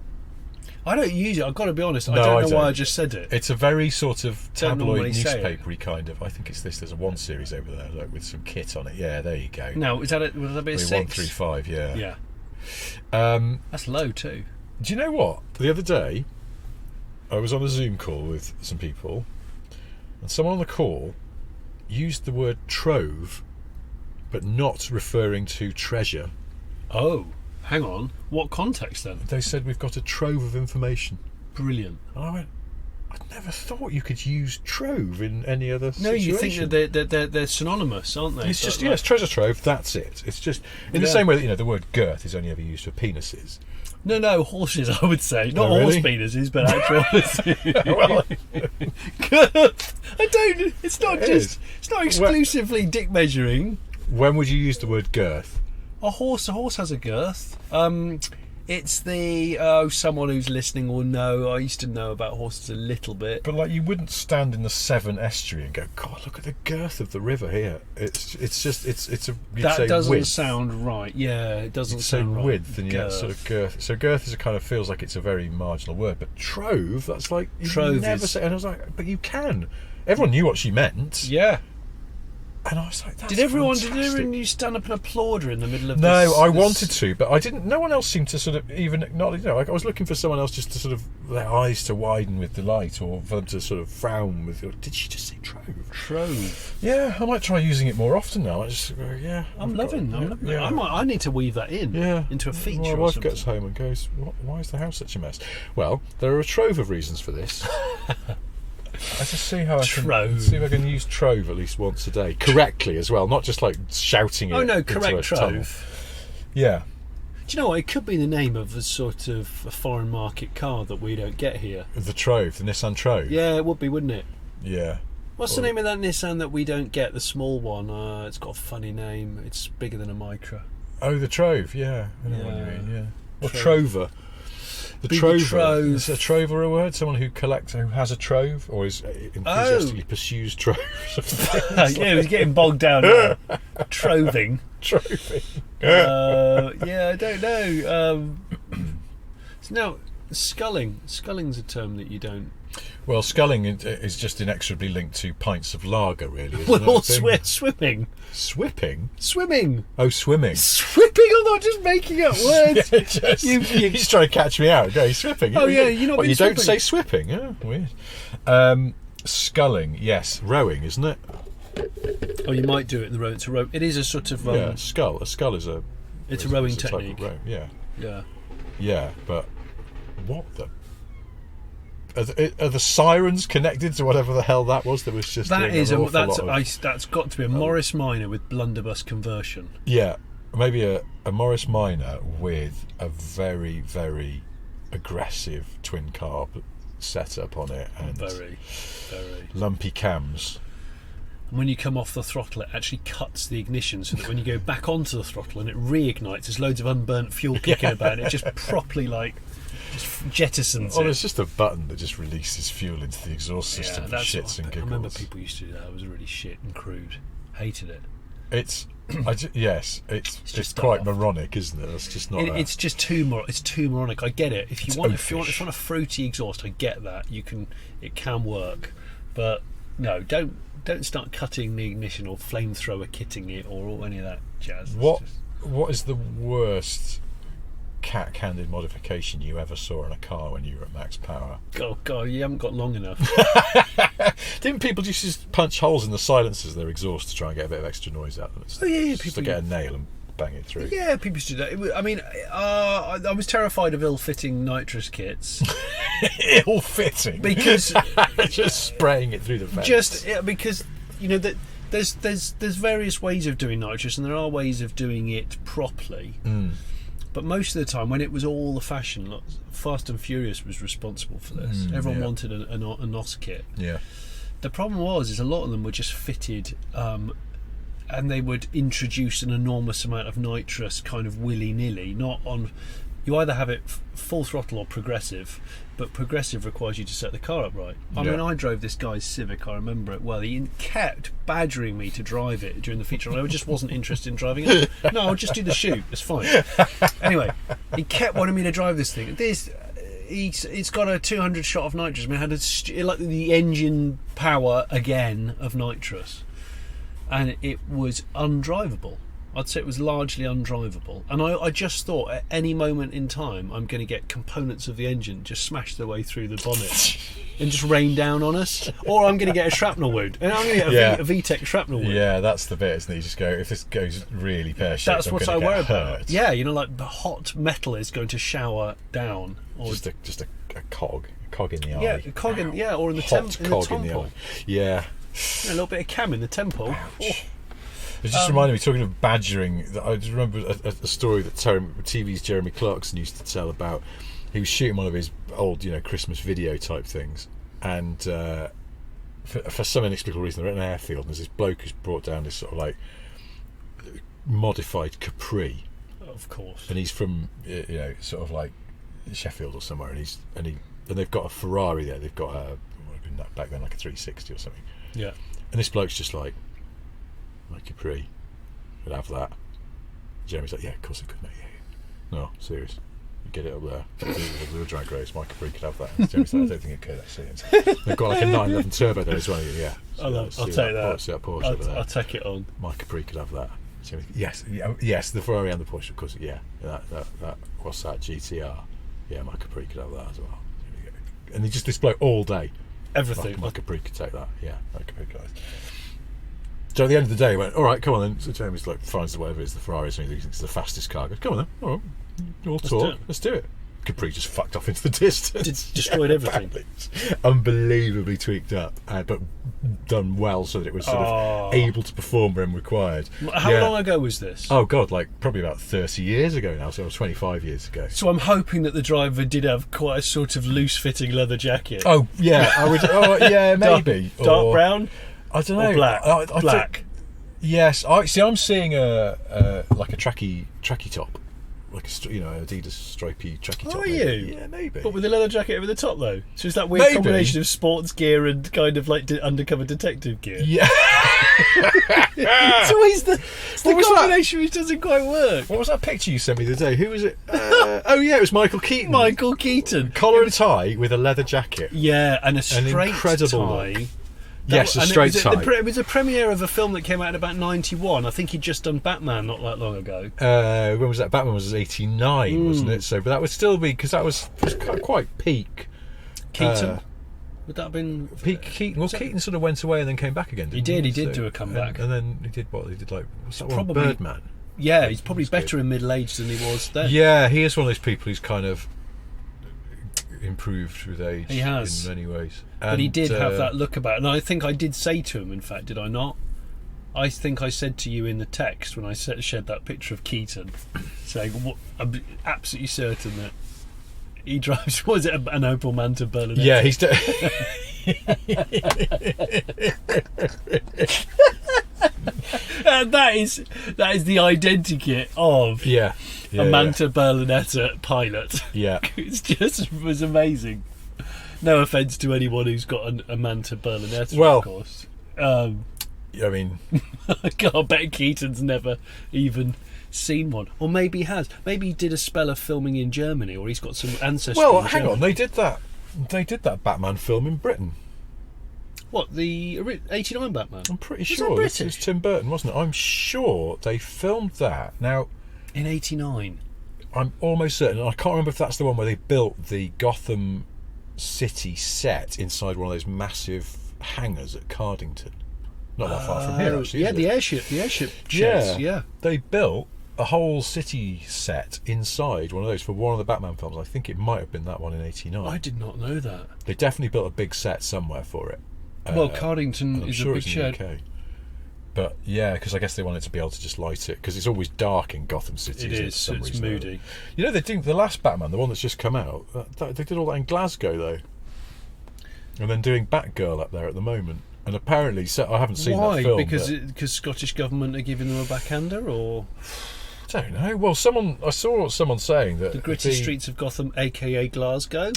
I don't use it. I've got to be honest. I No, don't I know why don't. I just said it. It's a very sort of Don't tabloid normally say it. newspapery kind of. I think it's this. There's a 1 Series over there, like, with some kit on it. Yeah, there you go. No, would that be a 6? 135. Yeah. Yeah. That's low too. Do you know what? The other day, I was on a Zoom call with some people, and someone on the call used the word trove, but not referring to treasure. Oh. Hang on. What context then? They said we've got a trove of information. Brilliant. And I went, I never thought you could use trove in any other situation. No, you think that they're synonymous, aren't they? It's just, yes, treasure trove, that's it. It's just, in the same way that, the word girth is only ever used for penises. No, horses, I would say. Not really? Horse penises, but actual Well, girth. It's not It just, is. it's not exclusively dick measuring. when would you use the word girth? A horse has a girth. It's the someone who's listening will know. I used to know about horses a little bit. But like, you wouldn't stand in the Severn estuary and go, God, look at the girth of the river here. It's a. You'd That say doesn't width. sound right. Yeah, it doesn't You'd say sound right. width, and yet Girth. sort of girth. So girth is a kind of feels like it's a very marginal word. But trove, that's like you Trove never is- say. And I was like, but you can. Everyone knew what she meant. Yeah. And I was like, that's Did everyone fantastic. you stand up and applaud her in the middle of No, this? I wanted to, but I didn't. No one else seemed to sort of even acknowledge. I was looking for someone else just to sort of their eyes to widen with delight, or for them to sort of frown with. Did she just say trove? Trove. Yeah, I might try using it more often now. I just yeah. I'm loving it. Yeah. I need to weave that in into a feature. My or wife something. gets home and goes, "Why is the house such a mess?" Well, there are a trove of reasons for this. I just see how I can see if I can use trove at least once a day correctly as well, not just like shouting it. Oh no, into correct a tunnel. trove. Yeah. Do you know what? It could be the name of a sort of a foreign market car that we don't get here. The Trove, the Nissan Trove. Yeah, it would be, wouldn't it? Yeah. What's the name of that Nissan that we don't get? The small one. It's got a funny name. It's bigger than a Micra. Oh, the Trove. Yeah. I know what you mean. Yeah. Or Trove. Trover. The Be the trover. trove. Is a trover a word? Someone who has a trove, or is enthusiastically pursues troves of things. Yeah, he's getting bogged down now. Troving. Troving. Yeah, I don't know. So now, sculling. Sculling's a term that you don't. Well, sculling is just inexorably linked to pints of lager, really. Isn't Well, it? I think? swimming. Swipping? Swimming. Oh, swimming. Swipping. I'm not just making up words. He's trying to catch me out. No, he's swipping. Oh, yeah, you're not What, being you don't swipping. say swipping? Yeah, weird. Sculling, yes. Rowing, isn't it? Oh, you might do it in the row. It's a row. It is a sort of. Yeah, scull. A scull is a. It's a rowing type of technique. row. Yeah. Yeah. Yeah, but what the? Are the sirens connected to whatever the hell that was? There was just That doing is an awful lot of, that's got to be a Morris Minor with blunderbuss conversion. yeah, maybe a Morris Minor with a very, very aggressive twin carb setup on it and Very, very. lumpy cams. And when you come off the throttle, it actually cuts the ignition so that when you go back onto the throttle and it reignites, there's loads of unburnt fuel kicking about, and it just properly just jettisons Oh, it. there's just a button that just releases fuel into the exhaust system for shits and I giggles. remember people used to do that. It was really shit and crude. Hated it. It's yes, it's just quite daft. moronic, isn't it? That's just not. It's just too moronic. I get it. If you It's want oafish. a fruity exhaust, I get that. It can work, but no, don't start cutting the ignition or flamethrower kitting it or any of that jazz. It's What just- What is the worst cat-handed modification you ever saw in a car when you were at max power? Oh God, you haven't got long enough. Didn't people just punch holes in the silencers of their exhaust to try and get a bit of extra noise out of them? Oh, yeah, Just to people- get a nail and bang it through. Yeah, people used to do that. I mean, I was terrified of ill-fitting nitrous kits Ill-fitting. because just spraying it through the vents. because that there's various ways of doing nitrous, and there are ways of doing it properly. But most of the time, when it was all the fashion, like Fast and Furious was responsible for this. Everyone yeah. wanted a NOS kit. Yeah. The problem is a lot of them were just fitted, and they would introduce an enormous amount of nitrous kind of willy-nilly. Not on, you either have it full throttle or progressive, but progressive requires you to set the car up right. I Yeah. mean, I drove this guy's Civic, I remember it well. He kept badgering me to drive it during the feature, and I just wasn't interested in driving it. No, I'll just do the shoot, it's fine. Anyway, he kept wanting me to drive this thing. It's got a 200 shot of nitrous. I mean, it had like the engine power again of nitrous, and it was undrivable. I'd say it was largely undrivable. And I just thought at any moment in time I'm going to get components of the engine just smash their way through the bonnet and just rain down on us. Or I'm going to get a shrapnel wound. And I'm going to get a VTEC shrapnel wound. Yeah, that's the bit, isn't it? You just go, if this goes really pear-shaped, that's what I worry about. Yeah, like the hot metal is going to shower down. Or just a cog in the eye. Yeah, a cog in, or in the temple. Yeah. A little bit of cam in the temple. It just reminded me, talking of badgering, I just remember a story that TV's Jeremy Clarkson used to tell about. He was shooting one of his old, Christmas video type things, and for some inexplicable reason, they're at an airfield, and there's this bloke who's brought down this sort of like modified Capri. Of course. And he's from, sort of like Sheffield or somewhere, and they've got a Ferrari there. They've got back then like a 360 or something. Yeah. And this bloke's just like, my Capri, could have that. Jeremy's like, yeah, of course I could, mate. Yeah. No, serious. You get it up there. The real drag race, my Capri could have that. And Jeremy's like, I don't think it could, actually. They've got like a 911 turbo there as well. Yeah. I'll take that. Porsche over there. I'll take it on. My Capri could have that. Yes, the Ferrari and the Porsche, of course. Yeah, that what's that, GTR? Yeah, my Capri could have that as well. And he just display all day. Everything. My Capri could take that. Yeah, my Capri could. So at the end of the day, he went, all right, come on then. So Jeremy's like, finds whatever it is, the Ferrari, so he thinks it's the fastest car. He goes, come on then, all right, we'll talk. Let's do it. Capri just fucked off into the distance. Destroyed everything. Unbelievably tweaked up, but done well so that it was sort of able to perform when required. How long ago was this? Oh God, like probably about 30 years ago now, so 25 years ago. So I'm hoping that the driver did have quite a sort of loose-fitting leather jacket. Oh yeah, I would. Oh yeah, maybe dark brown. I don't know. Or black. Black. Yes, I'm seeing a like a tracky top. Like Adidas stripy tracky top. Are you? Yeah, maybe. But with a leather jacket over the top, though. So it's that weird combination of sports gear and kind of like undercover detective gear. Yeah. It's always the combination which doesn't quite work. What was that picture you sent me the other day? Who was it? Oh yeah, it was Michael Keaton. Michael Keaton. Collar and tie with a leather jacket. Yeah, and a straight incredible tie. Look. Yes, a straight tie. It was a premiere of a film that came out in about 91. I think he'd just done Batman not that long ago. When was that? Batman was 89, wasn't it? So, but that would still be, because that was quite peak. Keaton? Would that have been... Peak Keaton? Well, Keaton sort of went away and then came back again, didn't he? He did do a comeback. And then he did what? He did like, what's that one? Probably, Birdman. Yeah, he's probably better in middle age than he was then. Yeah, he is one of those people who's kind of improved with age. He has. In many ways. But he did have that look about it. And I think I did say to him, in fact, did I not? I think I said to you in the text when I shared that picture of Keaton, saying, I'm absolutely certain that he drives, was it an Opel Manta Berlinetta? Yeah, he's... And that is the identikit of a Manta Berlinetta pilot. Yeah. It was amazing. No offence to anyone who's got a Manta Berlinetta, well, of course. I mean... I bet Keaton's never even seen one. Or maybe he has. Maybe he did a spell of filming in Germany, or he's got some ancestry Well, in hang Germany. on, they did that Batman film in Britain. What, the 89 Batman? I'm pretty Was sure that this British? was Tim Burton, wasn't it? I'm sure they filmed that. Now, in 89. I'm almost certain. I can't remember if that's the one where they built the Gotham City set inside one of those massive hangars at Cardington. Not that far from here, actually. Yeah, is the it? airship sheds, yeah. They built a whole city set inside one of those for one of the Batman films. I think it might have been that one in 89. I did not know that. They definitely built a big set somewhere for it. Well, Cardington is sure a big it's in the shed. UK. But yeah, because I guess they wanted to be able to just light it, because it's always dark in Gotham City. It is, for some it's reason. moody. You know, they did the last Batman, the one that's just come out. They did all that in Glasgow though, and then doing Batgirl up there at the moment. And apparently, I haven't seen that film. Why? Because Scottish government are giving them a backhander, or I don't know. Well, I saw someone saying that the gritty streets of Gotham, aka Glasgow.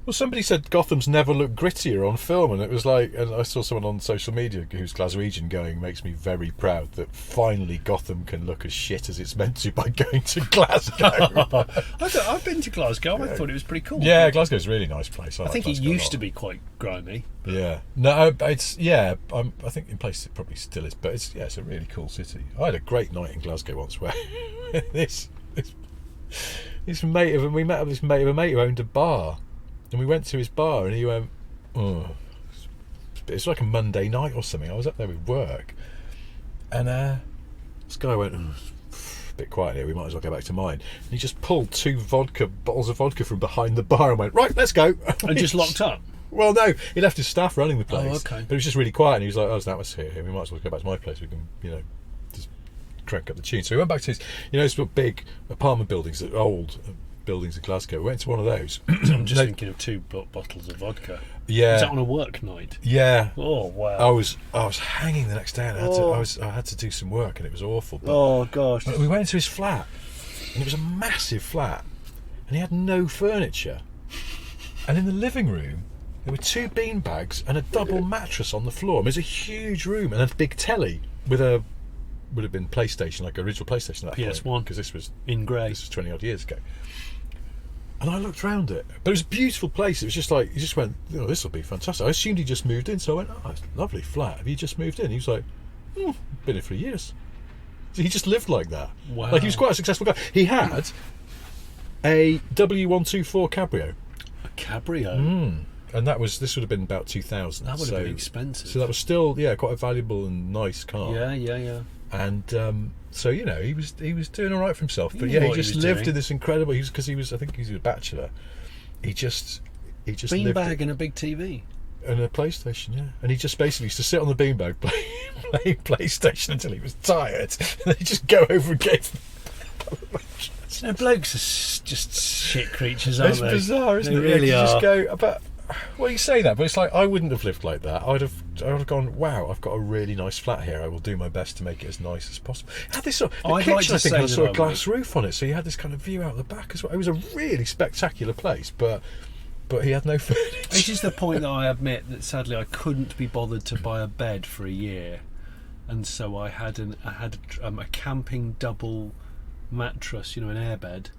Well, somebody said Gotham's never looked grittier on film, and it was like, and I saw someone on social media who's Glaswegian going, makes me very proud that finally Gotham can look as shit as it's meant to by going to Glasgow. I've been to Glasgow. I thought it was pretty cool. Yeah, Glasgow's a really nice place. I think it used to be quite grimy. Yeah, no, it's I think in places it probably still is, but it's a really cool city. I had a great night in Glasgow once where this mate of we met up with this mate of a mate who owned a bar. And we went to his bar, and he went, "Oh, it's like a Monday night or something." I was up there with work, and this guy went, "A bit quiet here. We might as well go back to mine." And he just pulled 2 bottles of vodka from behind the bar and went, "Right, let's go." And just locked up. Well, no, he left his staff running the place. Oh, okay. But it was just really quiet, and he was like, "Oh, there's an atmosphere here. We might as well go back to my place. We can, just crank up the tune." So we went back to his, those sort of big apartment buildings, that old buildings in Glasgow. We went to one of those. I'm just thinking of 2 bottles of vodka. Yeah. Was that on a work night? Yeah. Oh wow. I was hanging the next day, and I had to do some work, and it was awful. But, oh gosh. But we went into his flat, and it was a massive flat, and he had no furniture. And in the living room, there were 2 bean bags and a double mattress on the floor. It was a huge room and a big telly with would have been PlayStation, like original PlayStation at that PS1, because this was in grey. This was 20 odd years ago. And I looked round it, but it was a beautiful place. It was just like, he just went, this will be fantastic. I assumed he just moved in, so I went, "Oh, it's a lovely flat. Have you just moved in?" He was like, "Been here for years." So he just lived like that. Wow. Like, he was quite a successful guy. He had a W124 Cabrio. A Cabrio? And this would have been about 2000. That would have been expensive. So that was still, quite a valuable and nice car. Yeah. And so he was doing all right for himself, but knew he what just he was lived doing. in this incredible. I think he was a bachelor. He just lived Beanbag and a big TV. and a PlayStation, yeah. And he just basically used to sit on the beanbag playing PlayStation until he was tired. And then he'd just go over and get. Blokes are just shit creatures, aren't It's they? bizarre, isn't They it? really You are. just go, but well, you say that, but it's like I wouldn't have lived like that. I'd have gone, "Wow, I've got a really nice flat here. I will do my best to make it as nice as possible." It had this sort of, the I'd kitchen, like to I think, say had a that sort I of glass roof on it, so you had this kind of view out the back as well. It was a really spectacular place, but he had no furniture. This is the point that I admit that sadly I couldn't be bothered to buy a bed for a year, and so I had a camping double mattress, an airbed,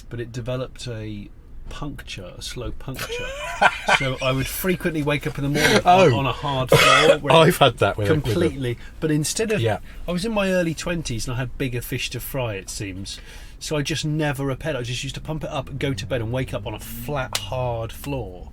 but it developed a slow puncture. So I would frequently wake up in the morning on a hard floor. where I've had that with completely. But instead of, Yeah. I was in my early 20s and I had bigger fish to fry, it seems. So I just never repaired. I just used to pump it up, go to bed, and wake up on a flat, hard floor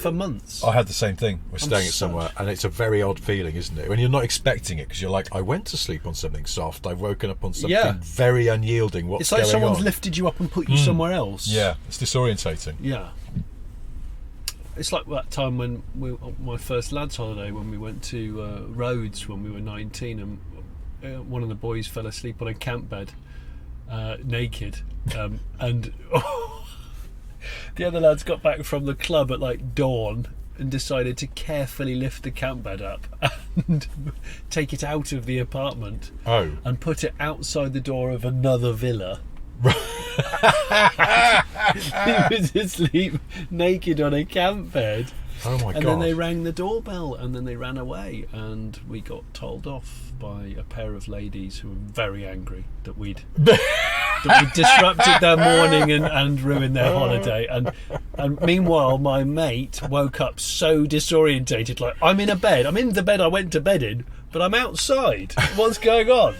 for months. I had the same thing. We're staying at such- somewhere, and it's a very odd feeling, isn't it? When you're not expecting it, because you're like, I went to sleep on something soft. I've woken up on something very unyielding. What's It's like going someone's on? lifted you up and put you somewhere else. Yeah, it's disorientating. Yeah. It's like that time when my first lads' holiday, when we went to Rhodes when we were 19, and one of the boys fell asleep on a camp bed, naked, and the other lads got back from the club at like dawn and decided to carefully lift the camp bed up and take it out of the apartment and put it outside the door of another villa. He was asleep naked on a camp bed. Oh my god! And then they rang the doorbell, and then they ran away, and we got told off by a pair of ladies who were very angry that we'd disrupted their morning and ruined their holiday. And meanwhile, my mate woke up so disorientated, like, I'm in the bed I went to bed in, but I'm outside. What's going on?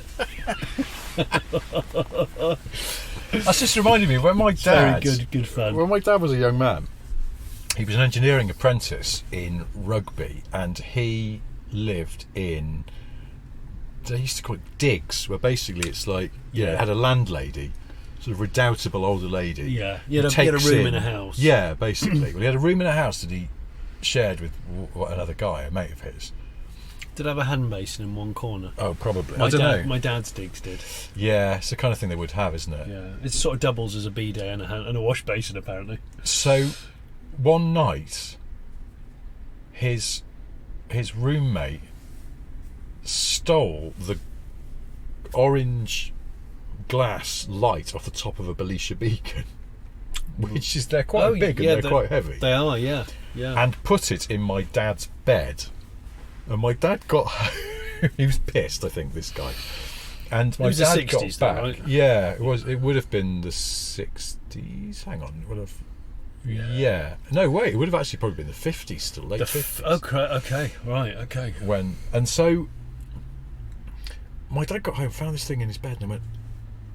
That's just reminded me when my dad. Very good fun. When my dad was a young man, he was an engineering apprentice in Rugby, and he lived in. They used to call it digs, where basically it's like it had a landlady, sort of redoubtable older lady. Yeah, you had a room in a house. Yeah, basically. Well, he had a room in a house that he shared with another guy, a mate of his. Did have a hand basin in one corner. Oh, probably. I don't know. My dad's digs did. Yeah, it's the kind of thing they would have, isn't it? Yeah, it sort of doubles as a bidet and a wash basin, apparently. So, one night, his roommate stole the orange glass light off the top of a Belisha beacon. which is they're quite big and they're quite heavy. They are, yeah. And put it in my dad's bed. And my dad got home. He was pissed, I think, this guy. And my dad the 60s got back. though, right? Yeah, it was. It would have been the 60s. Hang on, it would have. Yeah. No, wait. It would have actually probably been the 50s still, late 50s. Okay. So my dad got home, found this thing in his bed, and I went,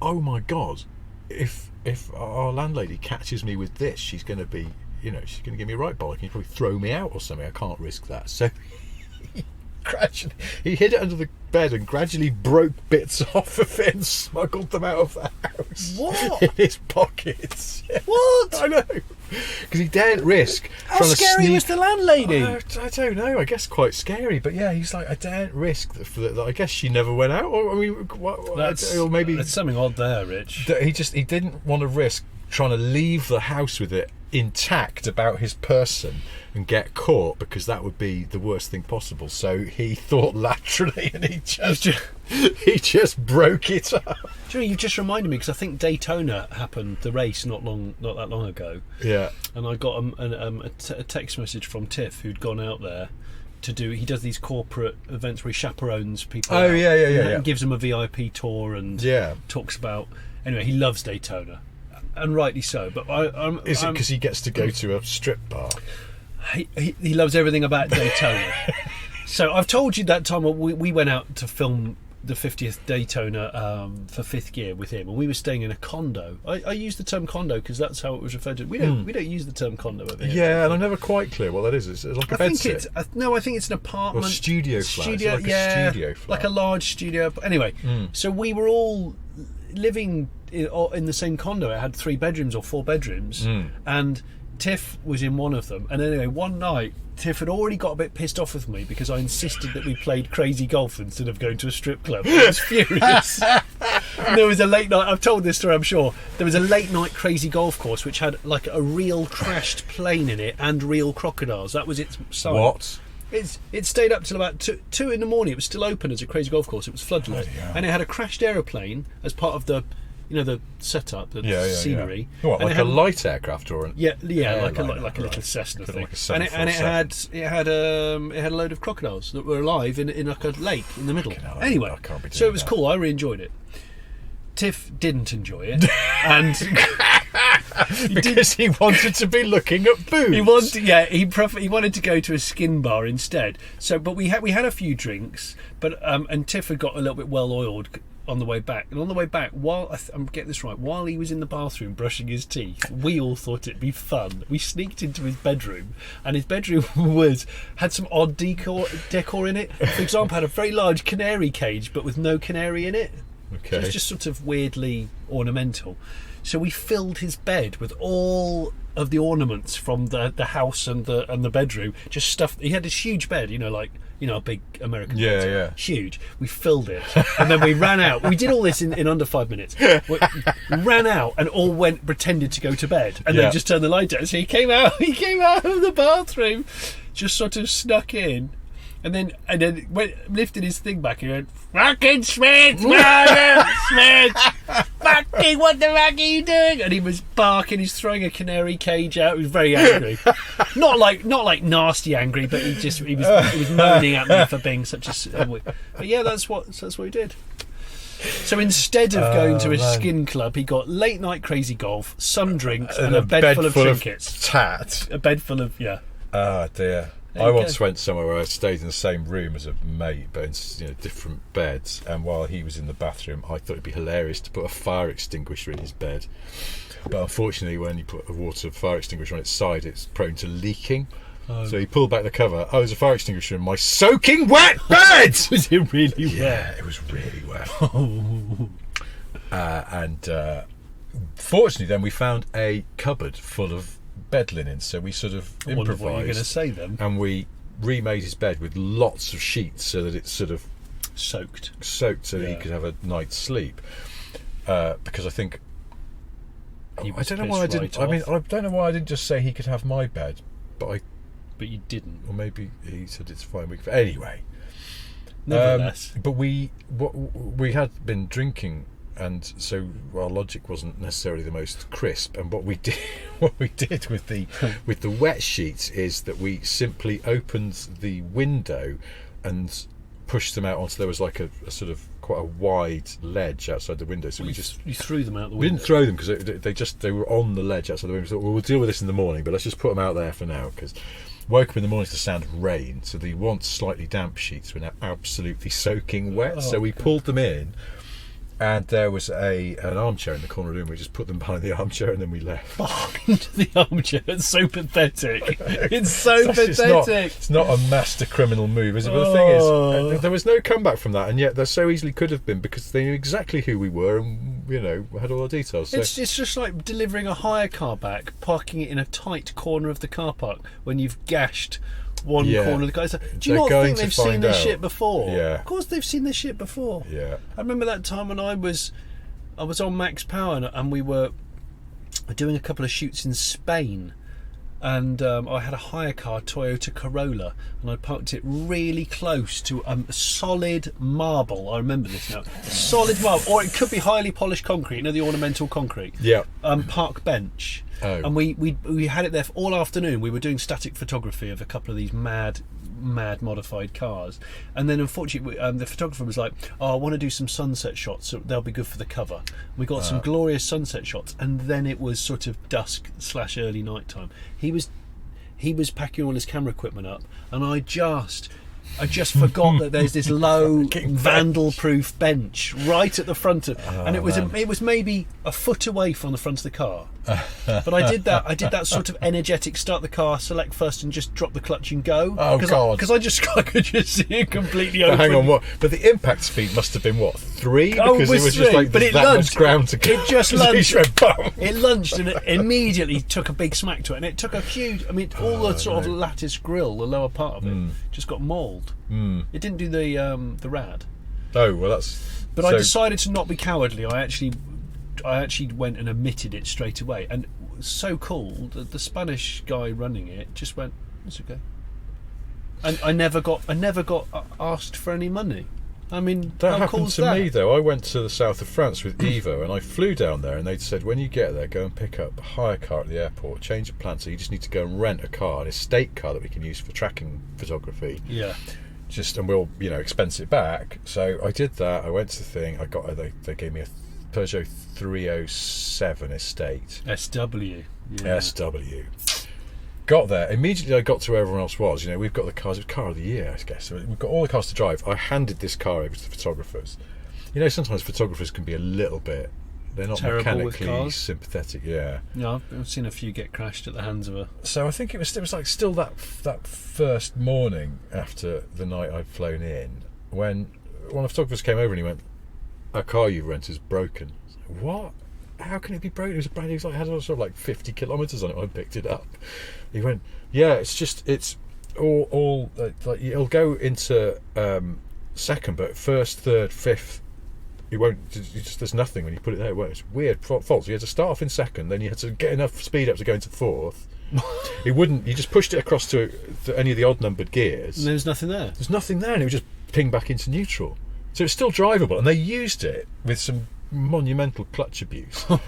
"Oh my god! If our landlady catches me with this, she's going to be, she's going to give me a right bollock. He'd probably throw me out or something. I can't risk that." So he hid it under the bed and gradually broke bits off of it and smuggled them out of the house. What? In his pockets. What? I know. Because he daren't risk. How scary was the landlady? I don't know. I guess quite scary. But yeah, he's like, I daren't risk that. I guess she never went out. Or maybe that's something odd there, Rich. He didn't want to risk trying to leave the house with it intact about his person and get caught, because that would be the worst thing possible. So he thought laterally, and he just broke it up. Do you know, you've just reminded me, because I think Daytona happened, the race, not that long ago. Yeah. And I got a text message from Tiff, who'd gone out there to do. He does these corporate events where he chaperones people. Oh, out, yeah. And gives them a VIP tour and talks about. Anyway, he loves Daytona, and rightly so. But is it because he gets to go to a strip bar? He loves everything about Daytona. So I've told you that time we went out to film the 50th Daytona for Fifth Gear with him, and we were staying in a condo. I use the term condo because that's how it was referred to. We don't use the term condo over here. Yeah, and I'm never quite clear what that is. It's like a bedsit. I think it's an apartment or studio flat. Studio, it's like a studio flat, like a large studio. Anyway, so we were all living in the same condo. It had 3 bedrooms or 4 bedrooms, and Tiff was in one of them. And anyway, one night Tiff had already got a bit pissed off with me because I insisted that we played crazy golf instead of going to a strip club. I was furious. And there was a late night, I've told this story, I'm sure. There was a late night crazy golf course which had like a real crashed plane in it and real crocodiles. That was its sign. What? It stayed up till about 2 in the morning. It was still open as a crazy golf course. It was floodlit, and it had a crashed aeroplane as part of the, the setup, the scenery. Yeah. What, like a light aircraft or an like a little Cessna thing. Like and it had a load of crocodiles that were alive in like a lake in the middle. Anyway, so it was cool. I really enjoyed it. Tiff didn't enjoy it, and he wanted to be looking at boobs. He wanted to go to a skin bar instead. So, but we had a few drinks, but and Tiff had got a little bit well oiled on the way back. And on the way back, while I'm getting this right, while he was in the bathroom brushing his teeth, we all thought it'd be fun. We sneaked into his bedroom, and his bedroom had some odd decor in it. For example, had a very large canary cage, but with no canary in it. Okay. So it was just sort of weirdly ornamental. So we filled his bed with all of the ornaments from the house and the bedroom. Just stuff. He had this huge bed, a big American bed. Yeah. Huge. We filled it, and then we ran out. We did all this in under 5 minutes. We ran out and all pretended to go to bed, and then just turned the light down. So he came out of the bathroom, just sort of snuck in. And then lifted his thing back and went, "Fucking Smith! Smith! Fucking what the fuck are you doing?" And he was barking. He's throwing a canary cage out. He was very angry, not like nasty angry, but he was moaning at me for being such a. But yeah, that's what he did. So instead of going to a skin club, he got late night crazy golf, some drinks, and a bed full of trinkets. Tat. A bed full of Oh dear. I once went somewhere where I stayed in the same room as a mate, but in different beds. And while he was in the bathroom, I thought it'd be hilarious to put a fire extinguisher in his bed. But unfortunately, when you put a fire extinguisher on its side, it's prone to leaking. So he pulled back the cover. Oh, there's a fire extinguisher in my soaking wet bed. Was it really wet? Yeah, it was really wet. And fortunately, then we found a cupboard full of bed linen, so we sort of improvised. I wonder what you're going to say then. And we remade his bed with lots of sheets so that it's sort of soaked so that he could have a night's sleep. Because I think I don't know why I didn't. I mean, I don't know why I didn't just say he could have my bed, but you didn't. Or maybe he said it's fine. Anyway, nevertheless, but we had been drinking and so our logic wasn't necessarily the most crisp. And what we did with the wet sheets is that we simply opened the window and pushed them out onto, there was like a sort of quite a wide ledge outside the window. So you threw them out the window. We didn't throw them because they were on the ledge outside the window. We thought, well, we'll deal with this in the morning, but let's just put them out there for now, because woke up in the morning to the sound of rain, so the once slightly damp sheets were now absolutely soaking wet. So we pulled them in, and there was an armchair in the corner of the room. We just put them behind the armchair and then we left. Behind the armchair? It's so pathetic. It's so pathetic. It's not a master criminal move, is it? But the thing is, there was no comeback from that, and yet there so easily could have been, because they knew exactly who we were and, you know, had all our details. So. It's just like delivering a hire car back, parking it in a tight corner of the car park when you've gashed one corner of the car. Like, do you not think they've seen this shit before? Yeah. Of course they've seen this shit before. Yeah. I remember that time when I was on Max Power and we were doing a couple of shoots in Spain, and I had a hire car, Toyota Corolla, and I parked it really close to solid marble. I remember this now. Solid marble, or it could be highly polished concrete, you know, the ornamental concrete. Yeah. Park bench. Oh. And we had it there for all afternoon. We were doing static photography of a couple of these mad modified cars, and then unfortunately the photographer was like, I want to do some sunset shots, so they'll be good for the cover. We got some glorious sunset shots, and then it was sort of dusk / early night time. He was packing all his camera equipment up, and I just forgot that there's this low vandal-proof bench right at the front of, and it was maybe a foot away from the front of the car. But I did that sort of energetic start the car, select first, and just drop the clutch and go. Oh God! Because I could just see it completely open. Hang on, what? But the impact speed must have been what, 3? Oh, because it was just 3, like but it that lunged. Much ground to go. It just lunged. Boom. It lunged and it immediately took a big smack to it, and it took a huge. I mean, all the sort of lattice grille, the lower part of it, just got mauled. It didn't do the rad. Oh well, that's. But I decided to not be cowardly. I actually went and admitted it straight away, and so cool that the Spanish guy running it just went, "It's okay." And I never got asked for any money. I mean, that how happened cool is to that? me though. I went to the south of France with Evo, and I flew down there, and they'd said, when you get there, go and pick up a hire car at the airport, change of plan, so you just need to go and rent a car, an estate car that we can use for tracking photography. Yeah. And we'll, expense it back. So I did that. I went to the thing. They gave me a Peugeot 307 estate. SW. Yeah. SW. Got there immediately. I got to where everyone else was. We've got the cars. It was car of the year, I guess. So we've got all the cars to drive. I handed this car over to the photographers. Sometimes photographers can be a little bit. They're not terrible mechanically sympathetic. Yeah. No, I've seen a few get crashed at the hands of a. So I think it was like still that first morning after the night I'd flown in, when one of the photographers came over and he went, "A car you've rented is broken." I was like, what? How can it be broken? It was a brand new. It had sort of like 50 kilometres on it when I picked it up. He went, "Yeah, it's all like it'll go into second, but first, third, fifth, it won't. There's nothing when you put it there. Well, it's weird faults. You had to start off in second, then you had to get enough speed up to go into fourth. It wouldn't. You just pushed it across to any of the odd numbered gears. And there was nothing there. There's nothing there, and it would just ping back into neutral. So it's still drivable, and they used it with some monumental clutch abuse for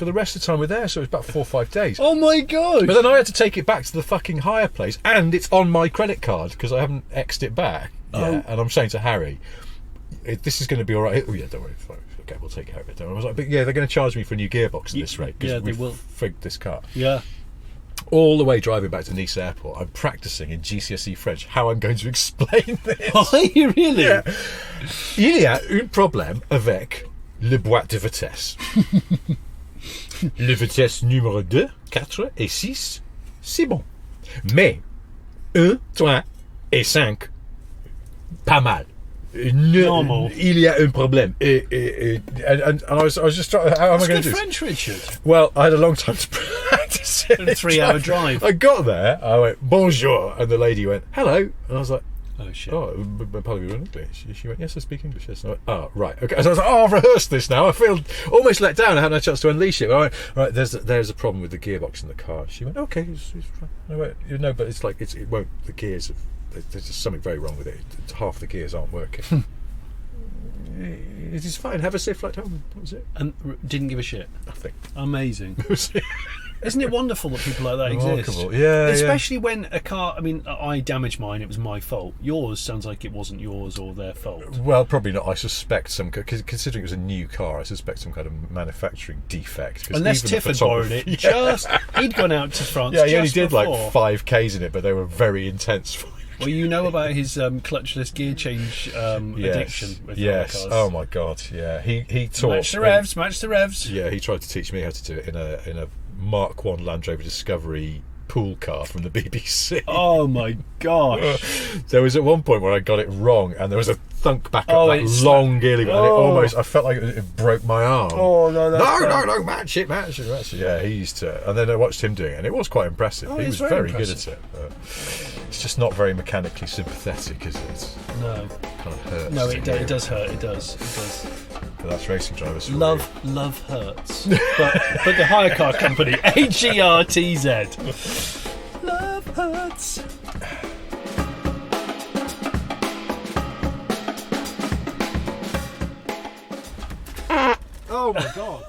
the rest of the time we're there. So it was about 4 or 5 days. Oh my god! But then I had to take it back to the fucking hire place, and it's on my credit card because I haven't X'd it back. Yeah, and I'm saying to Harry, this is going to be all right. Oh yeah, don't worry. Okay, we'll take care of it. I was like, but yeah, they're going to charge me for a new gearbox at this rate because they will. Frigged this car. Yeah. All the way driving back to Nice Airport, I'm practicing in GCSE French how I'm going to explain this. Are you really? Yeah. Il y a un problème avec le boîte de vitesse. Le vitesse numéro 2, 4 et 6, c'est bon. Mais 1, 3 et 5, pas mal. Normal. Il y a un problème. And I was just trying. How am I going to do this? French, Richard. Well, I had a long time to practice it. A 3-hour drive. I got there. I went bonjour, and the lady went hello, and I was like, oh shit. oh, parlez-vous English? She went, yes, I speak English. Yes. And I went, oh, right, okay. So I was like, oh, I've rehearsed this now. I feel almost let down. I hadn't had a chance to unleash it. I went, right, there's a problem with the gearbox in the car. She went, okay, it's fine. I went, no, but it's like it won't. The gears there's just something very wrong with it. Half the gears aren't working. it is fine. Have a safe flight home. That was it. And didn't give a shit. Nothing. Amazing. Isn't it wonderful that people like that exist? Remarkable. Yeah, especially when a car. I mean, I damaged mine. It was my fault. Yours sounds like it wasn't yours or their fault. Well, probably not. I suspect some, considering it was a new car, I suspect some kind of manufacturing defect. Unless Tiff had borrowed it, he'd gone out to France. Yeah, he only did before. like 5Ks in it, but they were very intense. Well, you know about his clutchless gear change addiction with yes. cars. Oh my God. Yeah. He taught. Match the revs. Yeah, he tried to teach me how to do it in a Mark I Land Rover Discovery pool car from the BBC. Oh my gosh! There was at one point where I got it wrong, and there was a thunk back up that long gear lever, and I felt like it broke my arm. Oh no! No! Match it. Yeah, he used to, and then I watched him doing it, and it was quite impressive. He was very good at it. But it's just not very mechanically sympathetic, is it? No. Kind of hurts. No, it does hurt. It does. But that's racing drivers. For love hurts. but the hire car company, HERTZ. Love hurts. Oh my God.